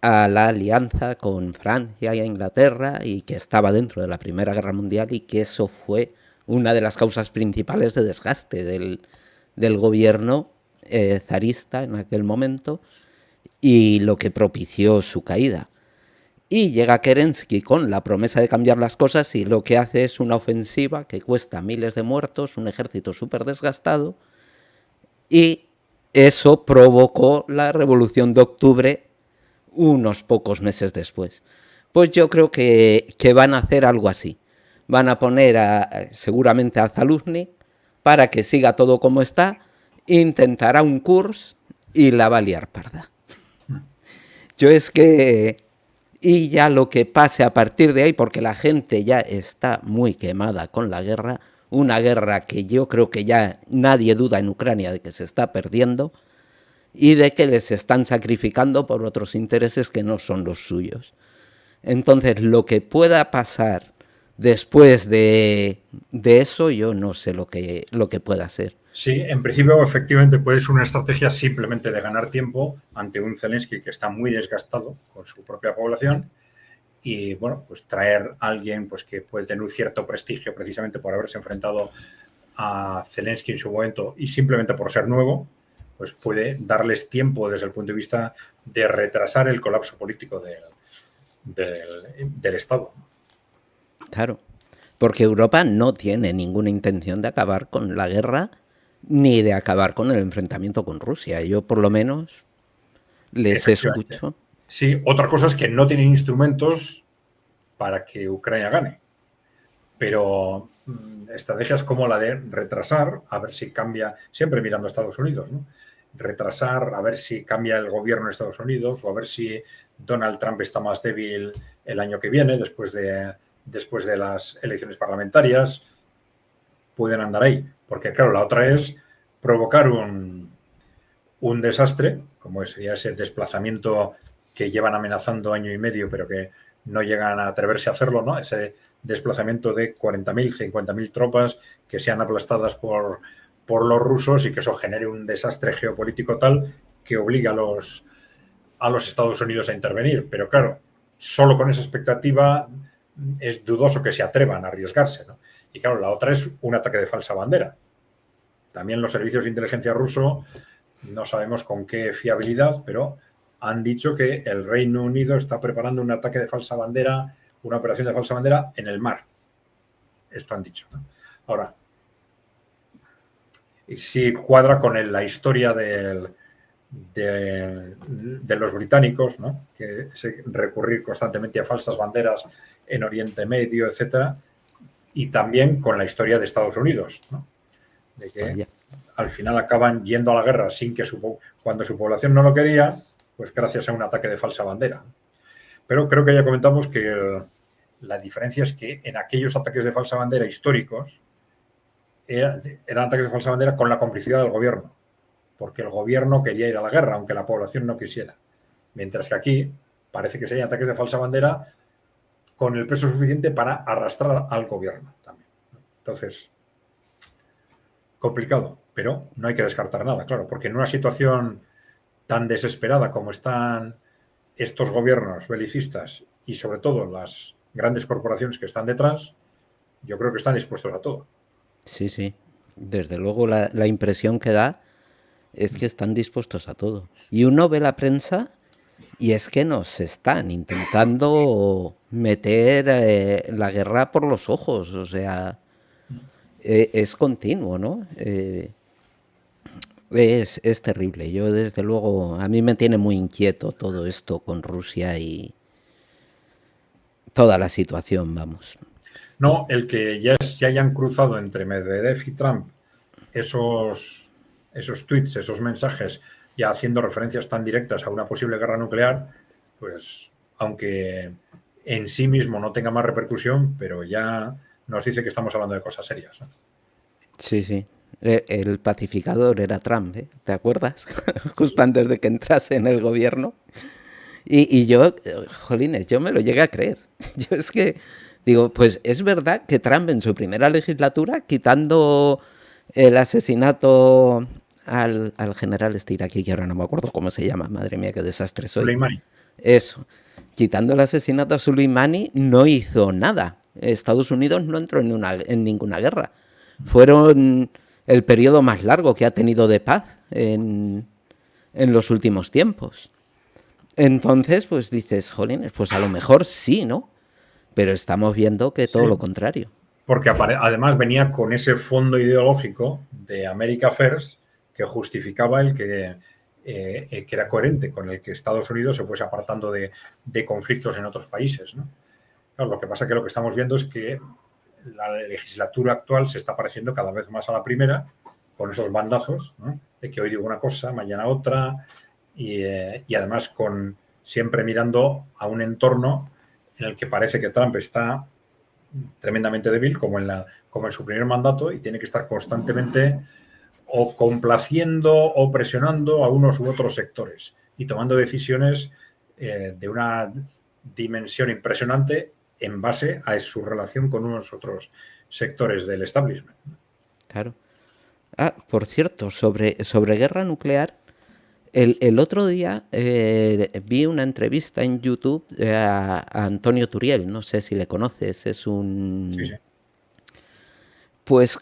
a la alianza con Francia e Inglaterra y que estaba dentro de la Primera Guerra Mundial, y que eso fue una de las causas principales de desgaste del gobierno zarista en aquel momento, y lo que propició su caída. Y llega Kerensky con la promesa de cambiar las cosas, y lo que hace es una ofensiva que cuesta miles de muertos, un ejército súper desgastado, y eso provocó la Revolución de Octubre unos pocos meses después. Pues yo creo que van a hacer algo así. Van a poner seguramente a Zaluzny para que siga todo como está, intentará un curso y la va a liar parda. Yo es que... Y ya lo que pase a partir de ahí, porque la gente ya está muy quemada con la guerra, una guerra que yo creo que ya nadie duda en Ucrania de que se está perdiendo y de que les están sacrificando por otros intereses que no son los suyos. Entonces, lo que pueda pasar después de eso, yo no sé lo que pueda ser. Sí, en principio, efectivamente, puede ser una estrategia simplemente de ganar tiempo ante un Zelensky que está muy desgastado con su propia población, y, bueno, pues traer a alguien pues, que puede tener un cierto prestigio precisamente por haberse enfrentado a Zelensky en su momento y simplemente por ser nuevo, pues puede darles tiempo desde el punto de vista de retrasar el colapso político del Estado. Claro, porque Europa no tiene ninguna intención de acabar con la guerra ni de acabar con el enfrentamiento con Rusia. Yo por lo menos les escucho. Sí, otra cosa es que no tienen instrumentos para que Ucrania gane, pero estrategias como la de retrasar, a ver si cambia, siempre mirando a Estados Unidos, ¿no? retrasar, a ver si cambia el gobierno de Estados Unidos o a ver si Donald Trump está más débil el año que viene, después de las elecciones parlamentarias. Pueden andar ahí. Porque, claro, la otra es provocar un desastre, como sería ese desplazamiento que llevan amenazando año y medio, pero que no llegan a atreverse a hacerlo, ¿no? Ese desplazamiento de 40.000, 50.000 tropas que sean aplastadas por los rusos y que eso genere un desastre geopolítico tal que obliga a los Estados Unidos a intervenir. Pero claro, solo con esa expectativa es dudoso que se atrevan a arriesgarse, ¿no? Y claro, la otra es un ataque de falsa bandera. También los servicios de inteligencia ruso, no sabemos con qué fiabilidad, pero han dicho que el Reino Unido está preparando un ataque de falsa bandera, una operación de falsa bandera en el mar. Esto han dicho, ¿no? Ahora, si cuadra con la historia de los británicos, ¿no? Que es recurrir constantemente a falsas banderas en Oriente Medio, etcétera, y también con la historia de Estados Unidos, ¿no? De que al final acaban yendo a la guerra sin que cuando su población no lo quería, pues gracias a un ataque de falsa bandera. Pero creo que ya comentamos que la diferencia es que en aquellos ataques de falsa bandera históricos eran ataques de falsa bandera con la complicidad del gobierno, porque el gobierno quería ir a la guerra, aunque la población no quisiera. Mientras que aquí parece que serían ataques de falsa bandera con el peso suficiente para arrastrar al gobierno también. Entonces, complicado, pero no hay que descartar nada, claro, porque en una situación tan desesperada como están estos gobiernos belicistas y sobre todo las grandes corporaciones que están detrás, yo creo que están dispuestos a todo. Sí, sí. Desde luego la impresión que da es que están dispuestos a todo. Y uno ve la prensa y es que nos están intentando meter la guerra por los ojos. O sea, es continuo, ¿no? Es terrible. Yo, desde luego, a mí me tiene muy inquieto todo esto con Rusia y toda la situación, vamos. No, el que ya se hayan cruzado entre Medvedev y Trump esos tweets, esos mensajes, ya haciendo referencias tan directas a una posible guerra nuclear, pues aunque en sí mismo no tenga más repercusión, pero ya nos dice que estamos hablando de cosas serias, ¿no? Sí, sí. El pacificador era Trump, ¿eh? ¿Te acuerdas? Justo antes de que entrase en el gobierno. Y yo, jolines, yo me lo llegué a creer. Yo es que digo, pues es verdad que Trump en su primera legislatura, quitando el asesinato al general iraquí, que ahora no me acuerdo cómo se llama, madre mía, qué desastre soy. Soleimani. Eso, quitando el asesinato a Soleimani, no hizo nada. Estados Unidos no entró en ninguna guerra. Fueron el periodo más largo que ha tenido de paz en los últimos tiempos. Entonces, pues dices, jolines, pues a lo mejor sí, ¿no? Pero estamos viendo que todo lo contrario. Porque además venía con ese fondo ideológico de America First que justificaba el que era coherente con el que Estados Unidos se fuese apartando de conflictos en otros países, ¿no? Claro, lo que pasa es que lo que estamos viendo es que la legislatura actual se está pareciendo cada vez más a la primera, con esos bandazos, ¿no? De que hoy digo una cosa, mañana otra, y además siempre mirando a un entorno en el que parece que Trump está tremendamente débil, como en su primer mandato, y tiene que estar constantemente o complaciendo o presionando a unos u otros sectores y tomando decisiones de una dimensión impresionante en base a su relación con unos otros sectores del establishment. Claro. Ah, por cierto, sobre guerra nuclear, el otro día vi una entrevista en YouTube a Antonio Turiel, no sé si le conoces, es un... Sí, sí. Pues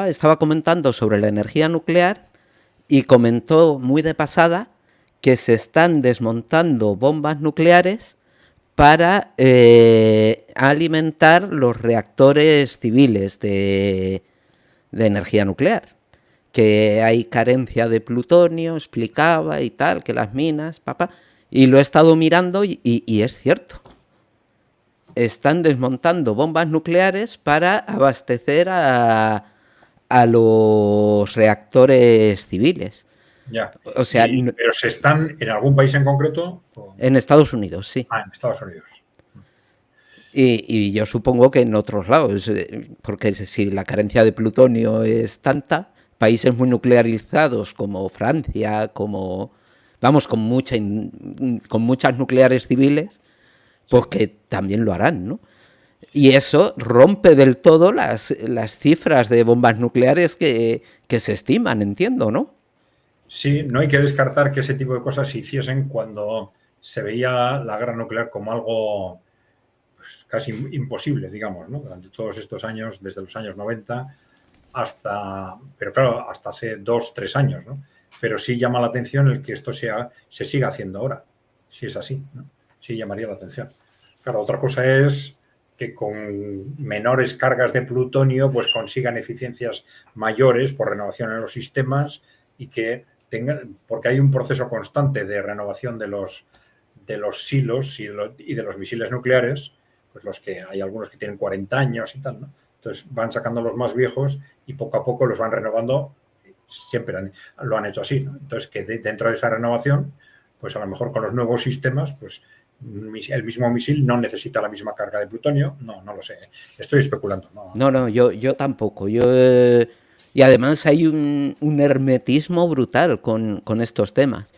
estaba comentando sobre la energía nuclear y comentó muy de pasada que se están desmontando bombas nucleares para alimentar los reactores civiles de energía nuclear. Que hay carencia de plutonio, explicaba y tal, que las minas, y lo he estado mirando y es cierto. Están desmontando bombas nucleares para abastecer a los reactores civiles. Ya. O sea, ¿Pero se están en algún país en concreto? En Estados Unidos, sí. Ah, en Estados Unidos. Y yo supongo que en otros lados, porque si la carencia de plutonio es tanta, países muy nuclearizados como Francia, vamos, con muchas nucleares civiles, pues que también lo harán, ¿no? Y eso rompe del todo las cifras de bombas nucleares que se estiman, entiendo, ¿no? Sí, no hay que descartar que ese tipo de cosas se hiciesen cuando se veía la guerra nuclear como algo pues, casi imposible, digamos, ¿no? Durante todos estos años, desde los años 90 pero claro, hasta hace 2, 3 años, ¿no? Pero sí llama la atención el que esto se siga haciendo ahora, si es así, ¿no? Sí llamaría la atención. Claro, otra cosa es que con menores cargas de plutonio pues consigan eficiencias mayores por renovación en los sistemas y que tengan, porque hay un proceso constante de renovación de los silos y de los misiles nucleares, pues los que hay algunos que tienen 40 años y tal, ¿no? Entonces van sacando los más viejos y poco a poco los van renovando, siempre lo han hecho así, ¿no? Entonces que dentro de esa renovación, pues a lo mejor con los nuevos sistemas, pues el mismo misil no necesita la misma carga de plutonio, no lo sé, estoy especulando. No, yo tampoco, y además hay un hermetismo brutal con estos temas.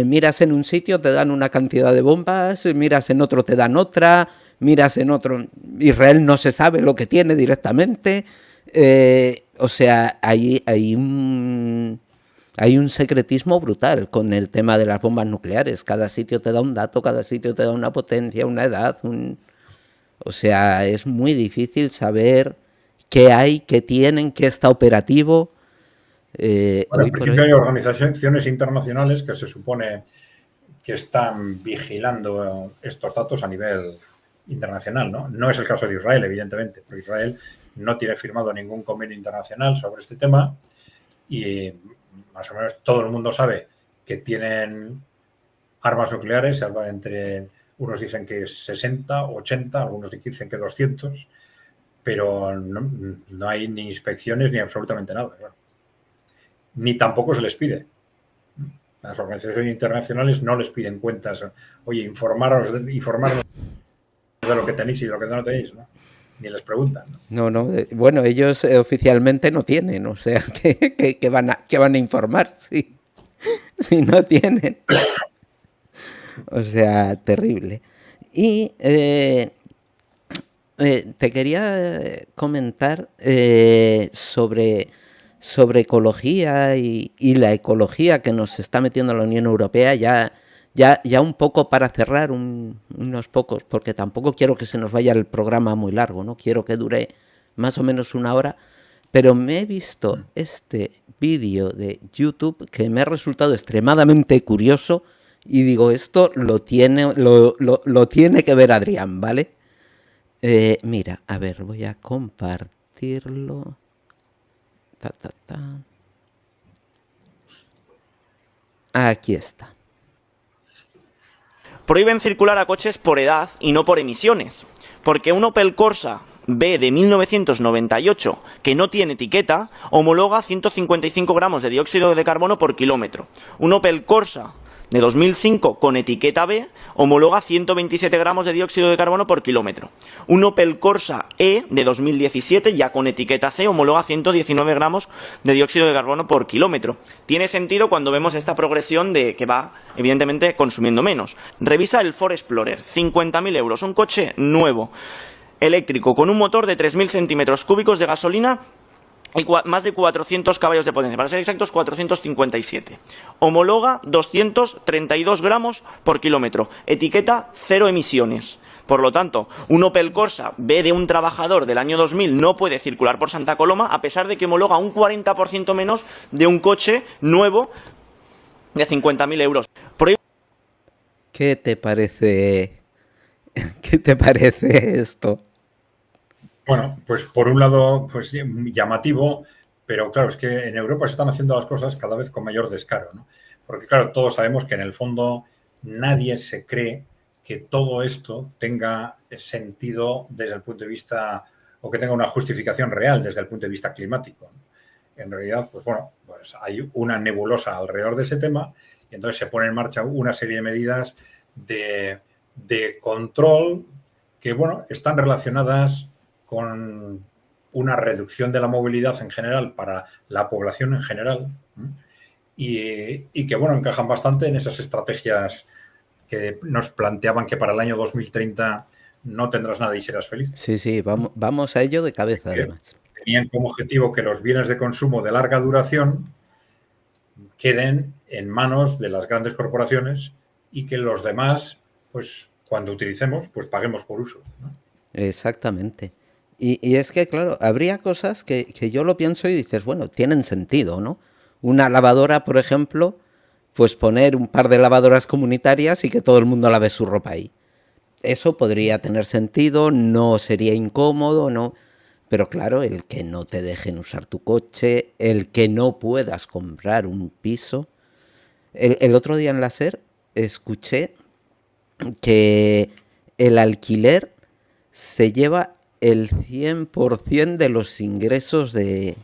Miras en un sitio, te dan una cantidad de bombas, miras en otro, te dan otra, miras en otro, Israel no se sabe lo que tiene directamente. O sea, hay un secretismo brutal con el tema de las bombas nucleares. Cada sitio te da un dato, cada sitio te da una potencia, una edad. O sea, es muy difícil saber qué hay, qué tienen, qué está operativo. Bueno, en principio hay organizaciones internacionales que se supone que están vigilando estos datos a nivel internacional, ¿no? No es el caso de Israel, evidentemente, porque Israel no tiene firmado ningún convenio internacional sobre este tema y más o menos todo el mundo sabe que tienen armas nucleares, se habla entre, unos dicen que 60, 80, algunos dicen que 200, pero no hay ni inspecciones ni absolutamente nada, claro. Ni tampoco se les pide. Las organizaciones internacionales no les piden cuentas. Oye, informarnos de lo que tenéis y de lo que no tenéis, ¿no? Ni les preguntan, ¿no? No, bueno, ellos oficialmente no tienen, o sea, que van a informar si no tienen. O sea, terrible. Y te quería comentar sobre ecología y la ecología que nos está metiendo la Unión Europea, ya un poco para cerrar unos pocos, porque tampoco quiero que se nos vaya el programa muy largo, no quiero que dure más o menos 1 hora, pero me he visto este vídeo de YouTube que me ha resultado extremadamente curioso y digo, esto lo tiene que ver Adrián, ¿vale? Mira, a ver, voy a compartirlo. Aquí está. Prohíben circular a coches por edad y no por emisiones, porque un Opel Corsa B de 1998, que no tiene etiqueta, homologa 155 gramos de dióxido de carbono por kilómetro. Un Opel Corsa de 2005 con etiqueta B homologa 127 gramos de dióxido de carbono por kilómetro. Un Opel Corsa E de 2017 ya con etiqueta C homologa 119 gramos de dióxido de carbono por kilómetro. Tiene sentido cuando vemos esta progresión de que va evidentemente consumiendo menos. Revisa el Ford Explorer, 50.000 euros, un coche nuevo, eléctrico, con un motor de 3.000 centímetros cúbicos de gasolina y más de 400 caballos de potencia, para ser exactos 457. Homologa 232 gramos por kilómetro. Etiqueta cero emisiones. Por lo tanto, un Opel Corsa B de un trabajador del año 2000 no puede circular por Santa Coloma, a pesar de que homologa un 40% menos de un coche nuevo de 50.000 euros. ¿Qué te parece? ¿Qué te parece esto? Bueno, pues por un lado, pues llamativo, pero claro, es que en Europa se están haciendo las cosas cada vez con mayor descaro, ¿no? Porque claro, todos sabemos que en el fondo nadie se cree que todo esto tenga sentido desde el punto de vista, o que tenga una justificación real desde el punto de vista climático, ¿no? En realidad, pues bueno, pues hay una nebulosa alrededor de ese tema y entonces se pone en marcha una serie de medidas de control que, bueno, están relacionadas con una reducción de la movilidad en general para la población en general, y que, bueno, encajan bastante en esas estrategias que nos planteaban que para el año 2030 no tendrás nada y serás feliz. Sí, vamos a ello de cabeza, además. Tenían como objetivo que los bienes de consumo de larga duración queden en manos de las grandes corporaciones y que los demás, pues cuando utilicemos, pues paguemos por uso, ¿no? Exactamente. Y es que, claro, habría cosas que yo lo pienso y dices, bueno, tienen sentido, ¿no? Una lavadora, por ejemplo, pues poner un par de lavadoras comunitarias y que todo el mundo lave su ropa ahí. Eso podría tener sentido, no sería incómodo, ¿no? Pero claro, el que no te dejen usar tu coche, el que no puedas comprar un piso. El otro día en la SER escuché que el alquiler se lleva el 100% de los ingresos de...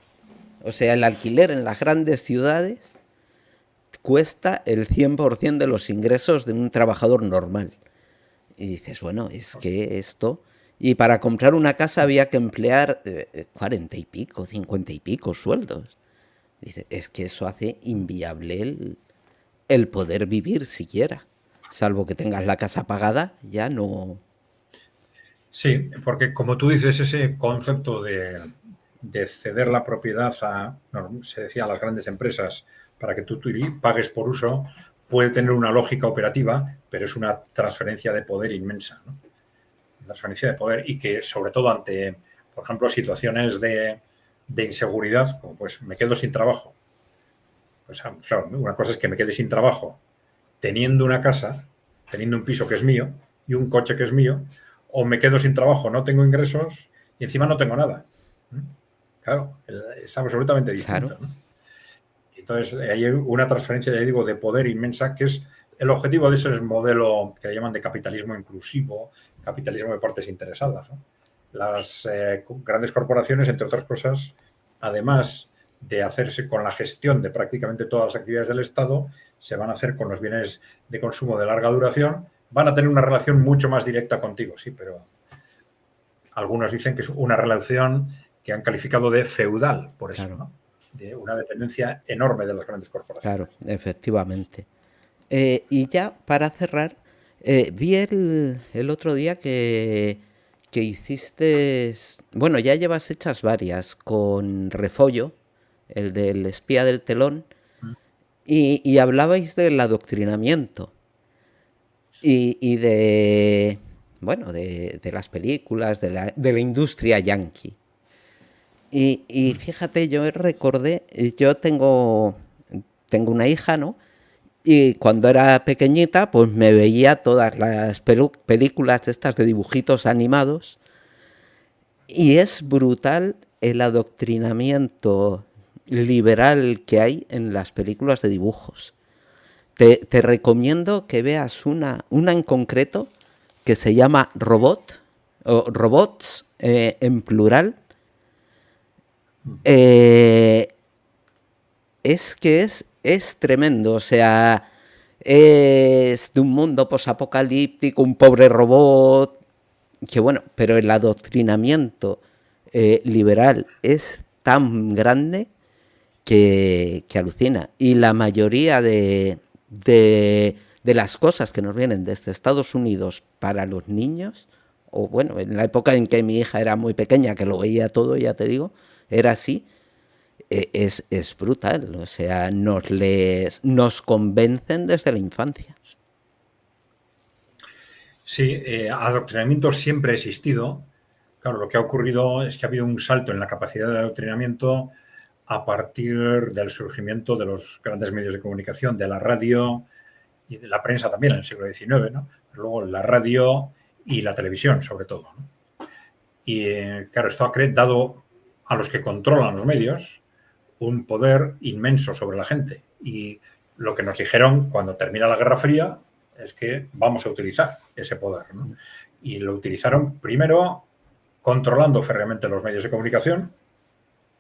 O sea, el alquiler en las grandes ciudades cuesta el 100% de los ingresos de un trabajador normal. Y dices, bueno, es que esto... Y para comprar una casa había que emplear 40 y pico, 50 y pico sueldos. Dice, es que eso hace inviable el poder vivir siquiera. Salvo que tengas la casa pagada, ya no... Sí, porque como tú dices, ese concepto de ceder la propiedad se decía, a las grandes empresas para que tú pagues por uso, puede tener una lógica operativa, pero es una transferencia de poder inmensa, ¿no? Transferencia de poder, y que sobre todo ante, por ejemplo, situaciones de inseguridad, como pues me quedo sin trabajo. Pues claro, una cosa es que me quede sin trabajo teniendo una casa, teniendo un piso que es mío y un coche que es mío, o me quedo sin trabajo, no tengo ingresos y encima no tengo nada. Claro, es absolutamente distinto, Claro. ¿no? Entonces, hay una transferencia, ya digo, de poder inmensa, que es el objetivo de ese modelo que le llaman de capitalismo inclusivo, capitalismo de partes interesadas, ¿no? Las grandes corporaciones, entre otras cosas, además de hacerse con la gestión de prácticamente todas las actividades del Estado, se van a hacer con los bienes de consumo de larga duración, van a tener una relación mucho más directa contigo, sí, pero algunos dicen que es una relación que han calificado de feudal, por eso, Claro. ¿no? De una dependencia enorme de las grandes corporaciones. Claro, efectivamente. Y ya para cerrar, vi el otro día que hiciste, bueno, ya llevas hechas varias con Refollo, el del espía del telón, y hablabais del adoctrinamiento y de, bueno, de las películas, de la industria yankee. Y fíjate, yo recordé, yo tengo una hija, ¿no? Y cuando era pequeñita, pues me veía todas las películas estas de dibujitos animados. Y es brutal el adoctrinamiento liberal que hay en las películas de dibujos. Te recomiendo que veas una en concreto que se llama Robot, o Robots en plural. Es que es tremendo, o sea, es de un mundo posapocalíptico, un pobre robot, que bueno, pero el adoctrinamiento liberal es tan grande que alucina. Y la mayoría de las cosas que nos vienen desde Estados Unidos para los niños, o bueno, en la época en que mi hija era muy pequeña, que lo veía todo, ya te digo, era así. Es brutal, o sea, nos convencen desde la infancia. Sí, adoctrinamiento siempre ha existido. Claro, lo que ha ocurrido es que ha habido un salto en la capacidad de adoctrinamiento a partir del surgimiento de los grandes medios de comunicación, de la radio y de la prensa también en el siglo XIX, ¿no? Pero luego la radio y la televisión, sobre todo, ¿no? Y claro, esto ha dado a los que controlan los medios un poder inmenso sobre la gente. Y lo que nos dijeron cuando termina la Guerra Fría es que vamos a utilizar ese poder, ¿no? Y lo utilizaron primero controlando férreamente los medios de comunicación,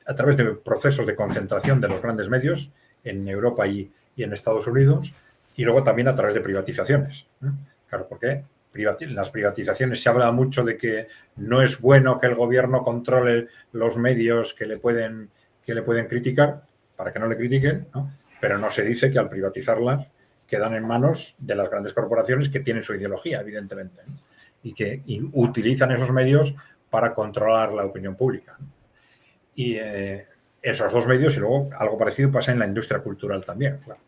a través de procesos de concentración de los grandes medios en Europa y en Estados Unidos, y luego también a través de privatizaciones. Claro, porque las privatizaciones se habla mucho de que no es bueno que el gobierno controle los medios que le pueden criticar, para que no le critiquen, ¿no? Pero no se dice que al privatizarlas quedan en manos de las grandes corporaciones que tienen su ideología, evidentemente, ¿no? Y que utilizan esos medios para controlar la opinión pública, ¿no? Y esos dos medios, y luego algo parecido pasa en la industria cultural también, claro.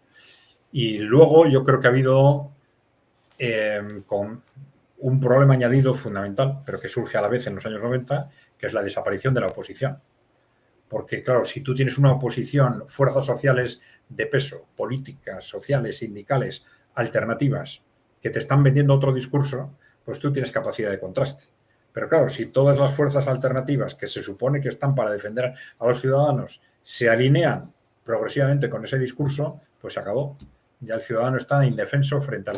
Y luego yo creo que ha habido con un problema añadido fundamental, pero que surge a la vez en los años 90, que es la desaparición de la oposición. Porque, claro, si tú tienes una oposición, fuerzas sociales de peso, políticas, sociales, sindicales, alternativas, que te están vendiendo otro discurso, pues tú tienes capacidad de contraste. Pero claro, si todas las fuerzas alternativas que se supone que están para defender a los ciudadanos se alinean progresivamente con ese discurso, pues se acabó. Ya el ciudadano está indefenso frente a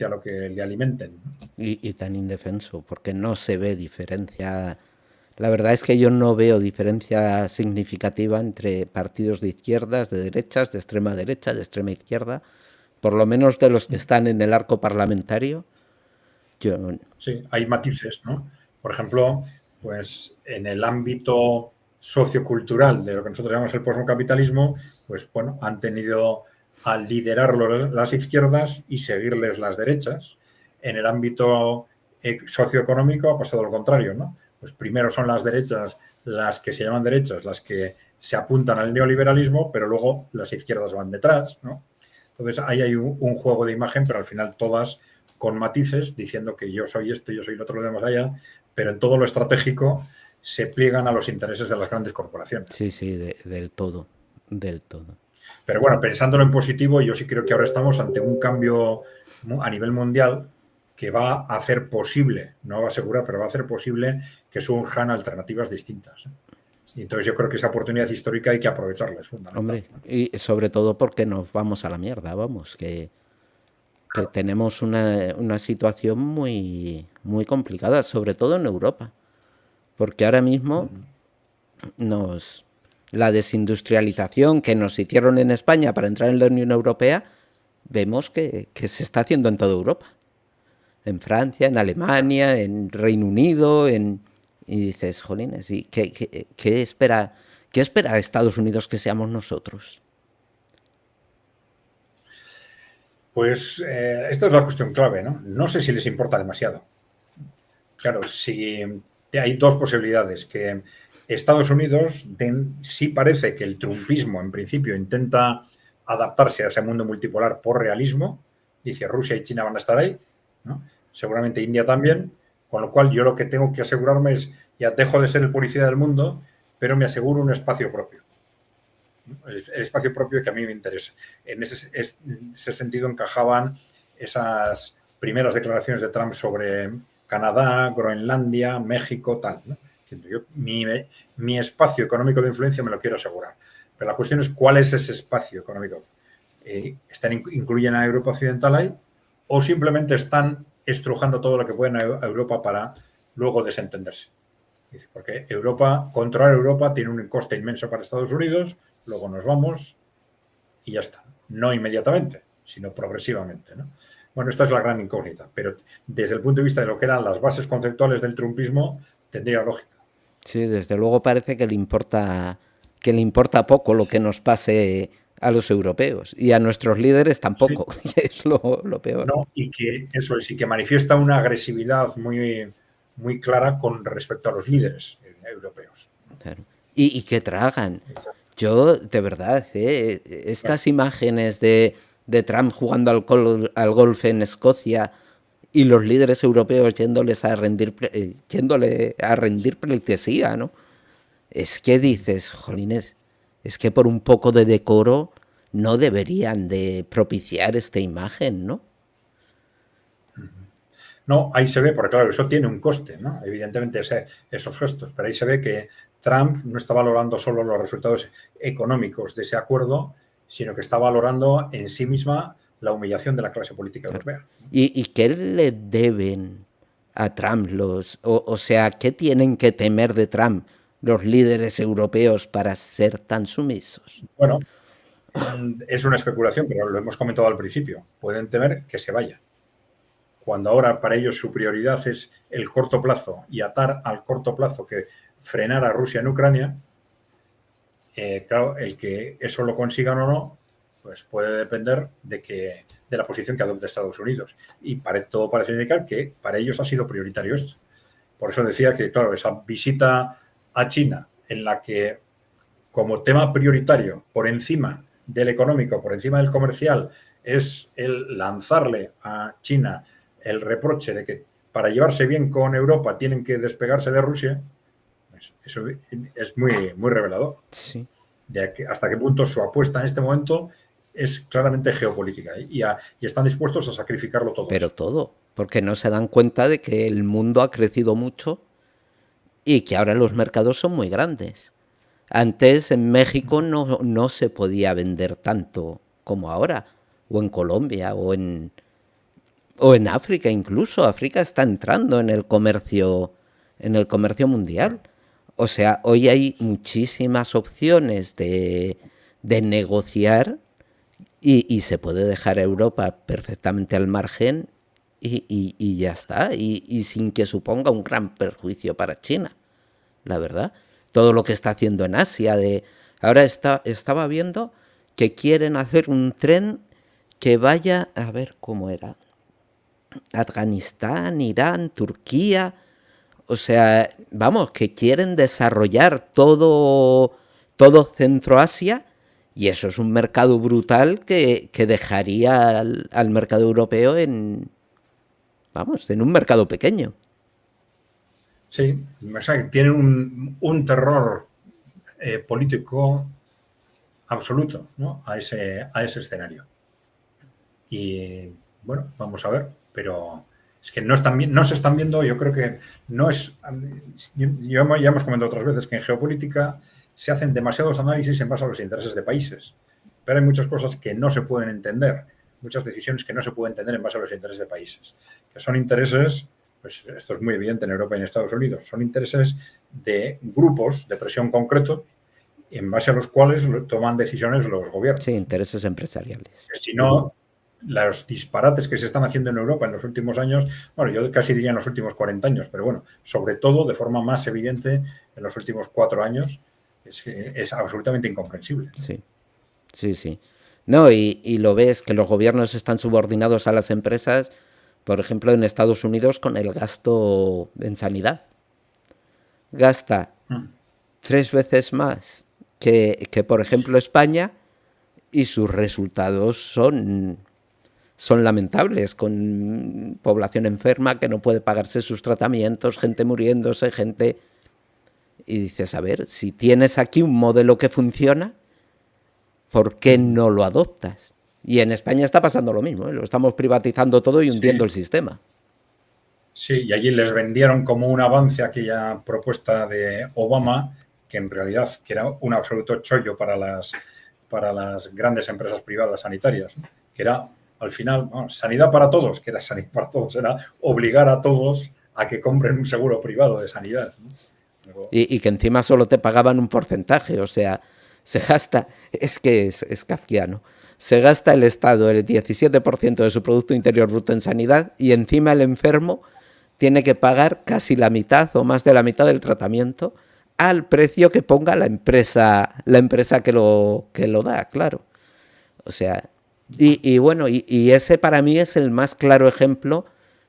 lo que le alimenten. Y tan indefenso, porque no se ve diferencia. La verdad es que yo no veo diferencia significativa entre partidos de izquierdas, de derechas, de extrema derecha, de extrema izquierda, por lo menos de los que están en el arco parlamentario. Sí, hay matices, ¿no? Por ejemplo, pues en el ámbito sociocultural de lo que nosotros llamamos el posmocapitalismo, pues bueno, han tenido a liderarlo las izquierdas y seguirles las derechas. En el ámbito socioeconómico ha pasado lo contrario, ¿no? Pues primero son las derechas las que se llaman derechas, las que se apuntan al neoliberalismo, pero luego las izquierdas van detrás, ¿no? Entonces ahí hay un juego de imagen, pero al final todas con matices, diciendo que yo soy esto, yo soy lo otro, lo demás allá, pero en todo lo estratégico se pliegan a los intereses de las grandes corporaciones. Sí, del todo. Pero bueno, pensándolo en positivo, yo sí creo que ahora estamos ante un cambio a nivel mundial que va a hacer posible, no va a asegurar, pero va a hacer posible que surjan alternativas distintas. Y entonces yo creo que esa oportunidad histórica hay que aprovecharla, es fundamental. Hombre, y sobre todo porque nos vamos a la mierda, vamos, que tenemos una situación muy, muy complicada, sobre todo en Europa. Porque ahora mismo la desindustrialización que nos hicieron en España para entrar en la Unión Europea, vemos que se está haciendo en toda Europa. En Francia, en Alemania, en Reino Unido, y dices, jolines, ¿y qué espera Estados Unidos que seamos nosotros? Pues esta es la cuestión clave, ¿no? No sé si les importa demasiado. Claro, si hay dos posibilidades, que Estados Unidos sí parece que el trumpismo en principio intenta adaptarse a ese mundo multipolar por realismo, dice Rusia y China van a estar ahí, ¿no? Seguramente India también, con lo cual yo lo que tengo que asegurarme es, ya dejo de ser el policía del mundo, pero me aseguro un espacio propio. El espacio propio que a mí me interesa. En ese sentido encajaban esas primeras declaraciones de Trump sobre Canadá, Groenlandia, México, tal, ¿no? Yo, mi espacio económico de influencia me lo quiero asegurar. Pero la cuestión es cuál es ese espacio económico. ¿Incluyen a Europa Occidental ahí? ¿O simplemente están estrujando todo lo que pueden a Europa para luego desentenderse? Porque controlar Europa tiene un coste inmenso para Estados Unidos, luego nos vamos y ya está. No inmediatamente, sino progresivamente, ¿no? Bueno, esta es la gran incógnita, pero desde el punto de vista de lo que eran las bases conceptuales del trumpismo, tendría lógica. Sí, desde luego parece que le importa poco lo que nos pase a los europeos y a nuestros líderes tampoco, sí. Es lo peor. No, y que manifiesta una agresividad muy, muy clara con respecto a los líderes europeos. Claro. Y que tragan. Exacto. Yo, de verdad, estas imágenes de Trump jugando al golf en Escocia y los líderes europeos yéndole a rendir pleitesía, ¿no? Es que dices, jolines, es que por un poco de decoro no deberían de propiciar esta imagen, ¿no? No, ahí se ve, porque claro, eso tiene un coste, ¿no? Evidentemente esos gestos, pero ahí se ve que Trump no está valorando solo los resultados económicos de ese acuerdo, sino que está valorando en sí misma la humillación de la clase política europea. ¿Y qué le deben a Trump o sea, qué tienen que temer de Trump los líderes europeos para ser tan sumisos? Bueno, es una especulación, pero lo hemos comentado al principio. Pueden temer que se vaya. Cuando ahora para ellos su prioridad es el corto plazo y atar al corto plazo que frenar a Rusia en Ucrania, claro, el que eso lo consigan o no, pues puede depender de la posición que adopte Estados Unidos. Y todo parece indicar que para ellos ha sido prioritario esto. Por eso decía que, claro, esa visita a China, en la que como tema prioritario, por encima del económico, por encima del comercial, es el lanzarle a China el reproche de que para llevarse bien con Europa tienen que despegarse de Rusia, pues eso es muy, muy revelador. Sí. Hasta qué punto su apuesta en este momento es claramente geopolítica y están dispuestos a sacrificarlo todo. Pero todo, porque no se dan cuenta de que el mundo ha crecido mucho y que ahora los mercados son muy grandes. Antes en México no se podía vender tanto como ahora, o en Colombia, o en África incluso. África está entrando en el comercio mundial. O sea, hoy hay muchísimas opciones de negociar y se puede dejar a Europa perfectamente al margen y ya está. Y sin que suponga un gran perjuicio para China, la verdad. Todo lo que está haciendo en Asia. Ahora estaba viendo que quieren hacer un tren que vaya, a ver cómo era, Afganistán, Irán, Turquía. O sea, vamos, que quieren desarrollar todo Centroasia, y eso es un mercado brutal que dejaría al mercado europeo en un mercado pequeño. Sí, o sea, tiene un terror político absoluto, ¿no? a ese escenario. Y bueno, vamos a ver, pero es que no se están viendo, yo creo que no es... Ya hemos comentado otras veces que en geopolítica se hacen demasiados análisis en base a los intereses de países, pero hay muchas cosas que no se pueden entender, muchas decisiones que no se pueden entender en base a los intereses de países, que son intereses, pues esto es muy evidente en Europa y en Estados Unidos, son intereses de grupos de presión concretos en base a los cuales toman decisiones los gobiernos. Sí, intereses empresariales. Si no, los disparates que se están haciendo en Europa en los últimos años, bueno, yo casi diría en los últimos 40 años, pero bueno, sobre todo de forma más evidente en los últimos 4 años, es absolutamente incomprensible. Sí. No, y lo ves que los gobiernos están subordinados a las empresas, por ejemplo, en Estados Unidos con el gasto en sanidad. Gasta 3 veces más que por ejemplo, España, y sus resultados son lamentables, con población enferma que no puede pagarse sus tratamientos, gente muriéndose, gente... Y dices, a ver, si tienes aquí un modelo que funciona, ¿por qué no lo adoptas? Y en España está pasando lo mismo, ¿eh? Lo estamos privatizando todo y hundiendo el sistema. Sí, y allí les vendieron como un avance aquella propuesta de Obama, que en realidad que era un absoluto chollo para las grandes empresas privadas sanitarias, ¿no? Que era, al final, sanidad para todos, que era sanidad para todos, era obligar a todos a que compren un seguro privado de sanidad, ¿no? Y que encima solo te pagaban un porcentaje, o sea, se gasta, es que es kafkiano, se gasta el Estado el 17% de su Producto Interior Bruto en sanidad y encima el enfermo tiene que pagar casi la mitad o más de la mitad del tratamiento al precio que ponga la empresa que lo da, claro. O sea, y bueno, y ese para mí es el más claro ejemplo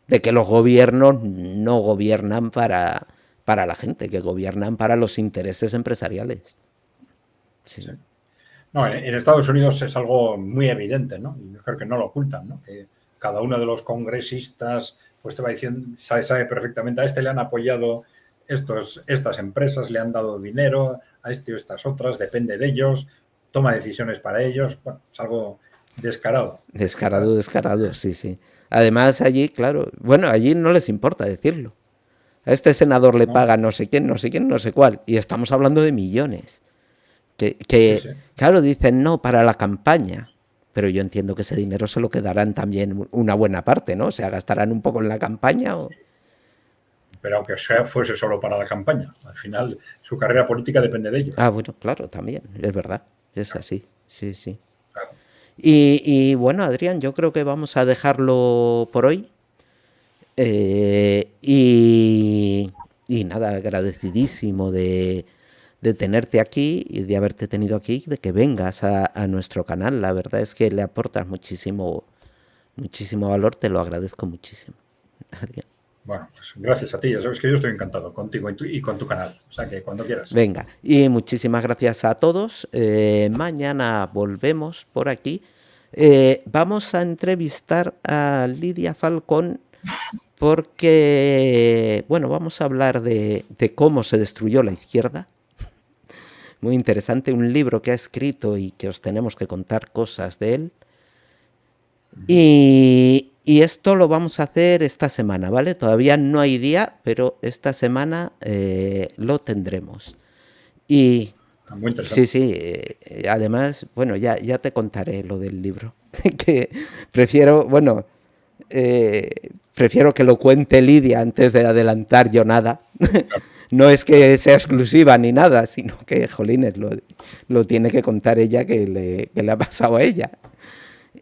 de que los gobiernos no gobiernan para la gente, que gobiernan para los intereses empresariales. Sí. No, en Estados Unidos es algo muy evidente, ¿no? Y yo creo que no lo ocultan, ¿no? Que cada uno de los congresistas pues te va diciendo, sabe perfectamente, a este le han apoyado estas empresas, le han dado dinero, a este o estas otras, depende de ellos, toma decisiones para ellos. Bueno, es algo descarado. Descarado, sí. Además allí, claro, bueno, allí no les importa decirlo. A este senador le paga no sé quién, no sé cuál, y estamos hablando de millones. Sí. Claro, dicen no para la campaña, pero yo entiendo que ese dinero se lo quedarán también una buena parte, ¿no? O sea, gastarán un poco en la campaña. pero aunque fuese solo para la campaña. Al final, su carrera política depende de ello. Ah, bueno, claro, también, es verdad, es así, sí, sí. Claro. Y bueno, Adrián, yo creo que vamos a dejarlo por hoy. Y nada, agradecidísimo de tenerte aquí y de haberte tenido aquí, de que vengas a nuestro canal. La verdad es que le aportas muchísimo, muchísimo valor, te lo agradezco muchísimo, Adrián. Bueno, pues gracias a ti. Ya sabes que yo estoy encantado contigo y con tu canal. O sea que cuando quieras. Venga, y muchísimas gracias a todos. Mañana volvemos por aquí. Vamos a entrevistar a Lidia Falcón porque, bueno, vamos a hablar de cómo se destruyó la izquierda. Muy interesante, un libro que ha escrito y que os tenemos que contar cosas de él. Y esto lo vamos a hacer esta semana, ¿vale? Todavía no hay día, pero esta semana lo tendremos. Y Muy interesante. sí, además, bueno, ya te contaré lo del libro, que prefiero, bueno, prefiero que lo cuente Lidia antes de adelantar yo nada. No es que sea exclusiva ni nada, sino que, jolines, lo tiene que contar ella, que le ha pasado a ella.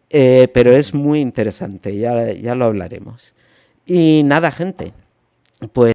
Pero es muy interesante, ya lo hablaremos. Y nada, gente, pues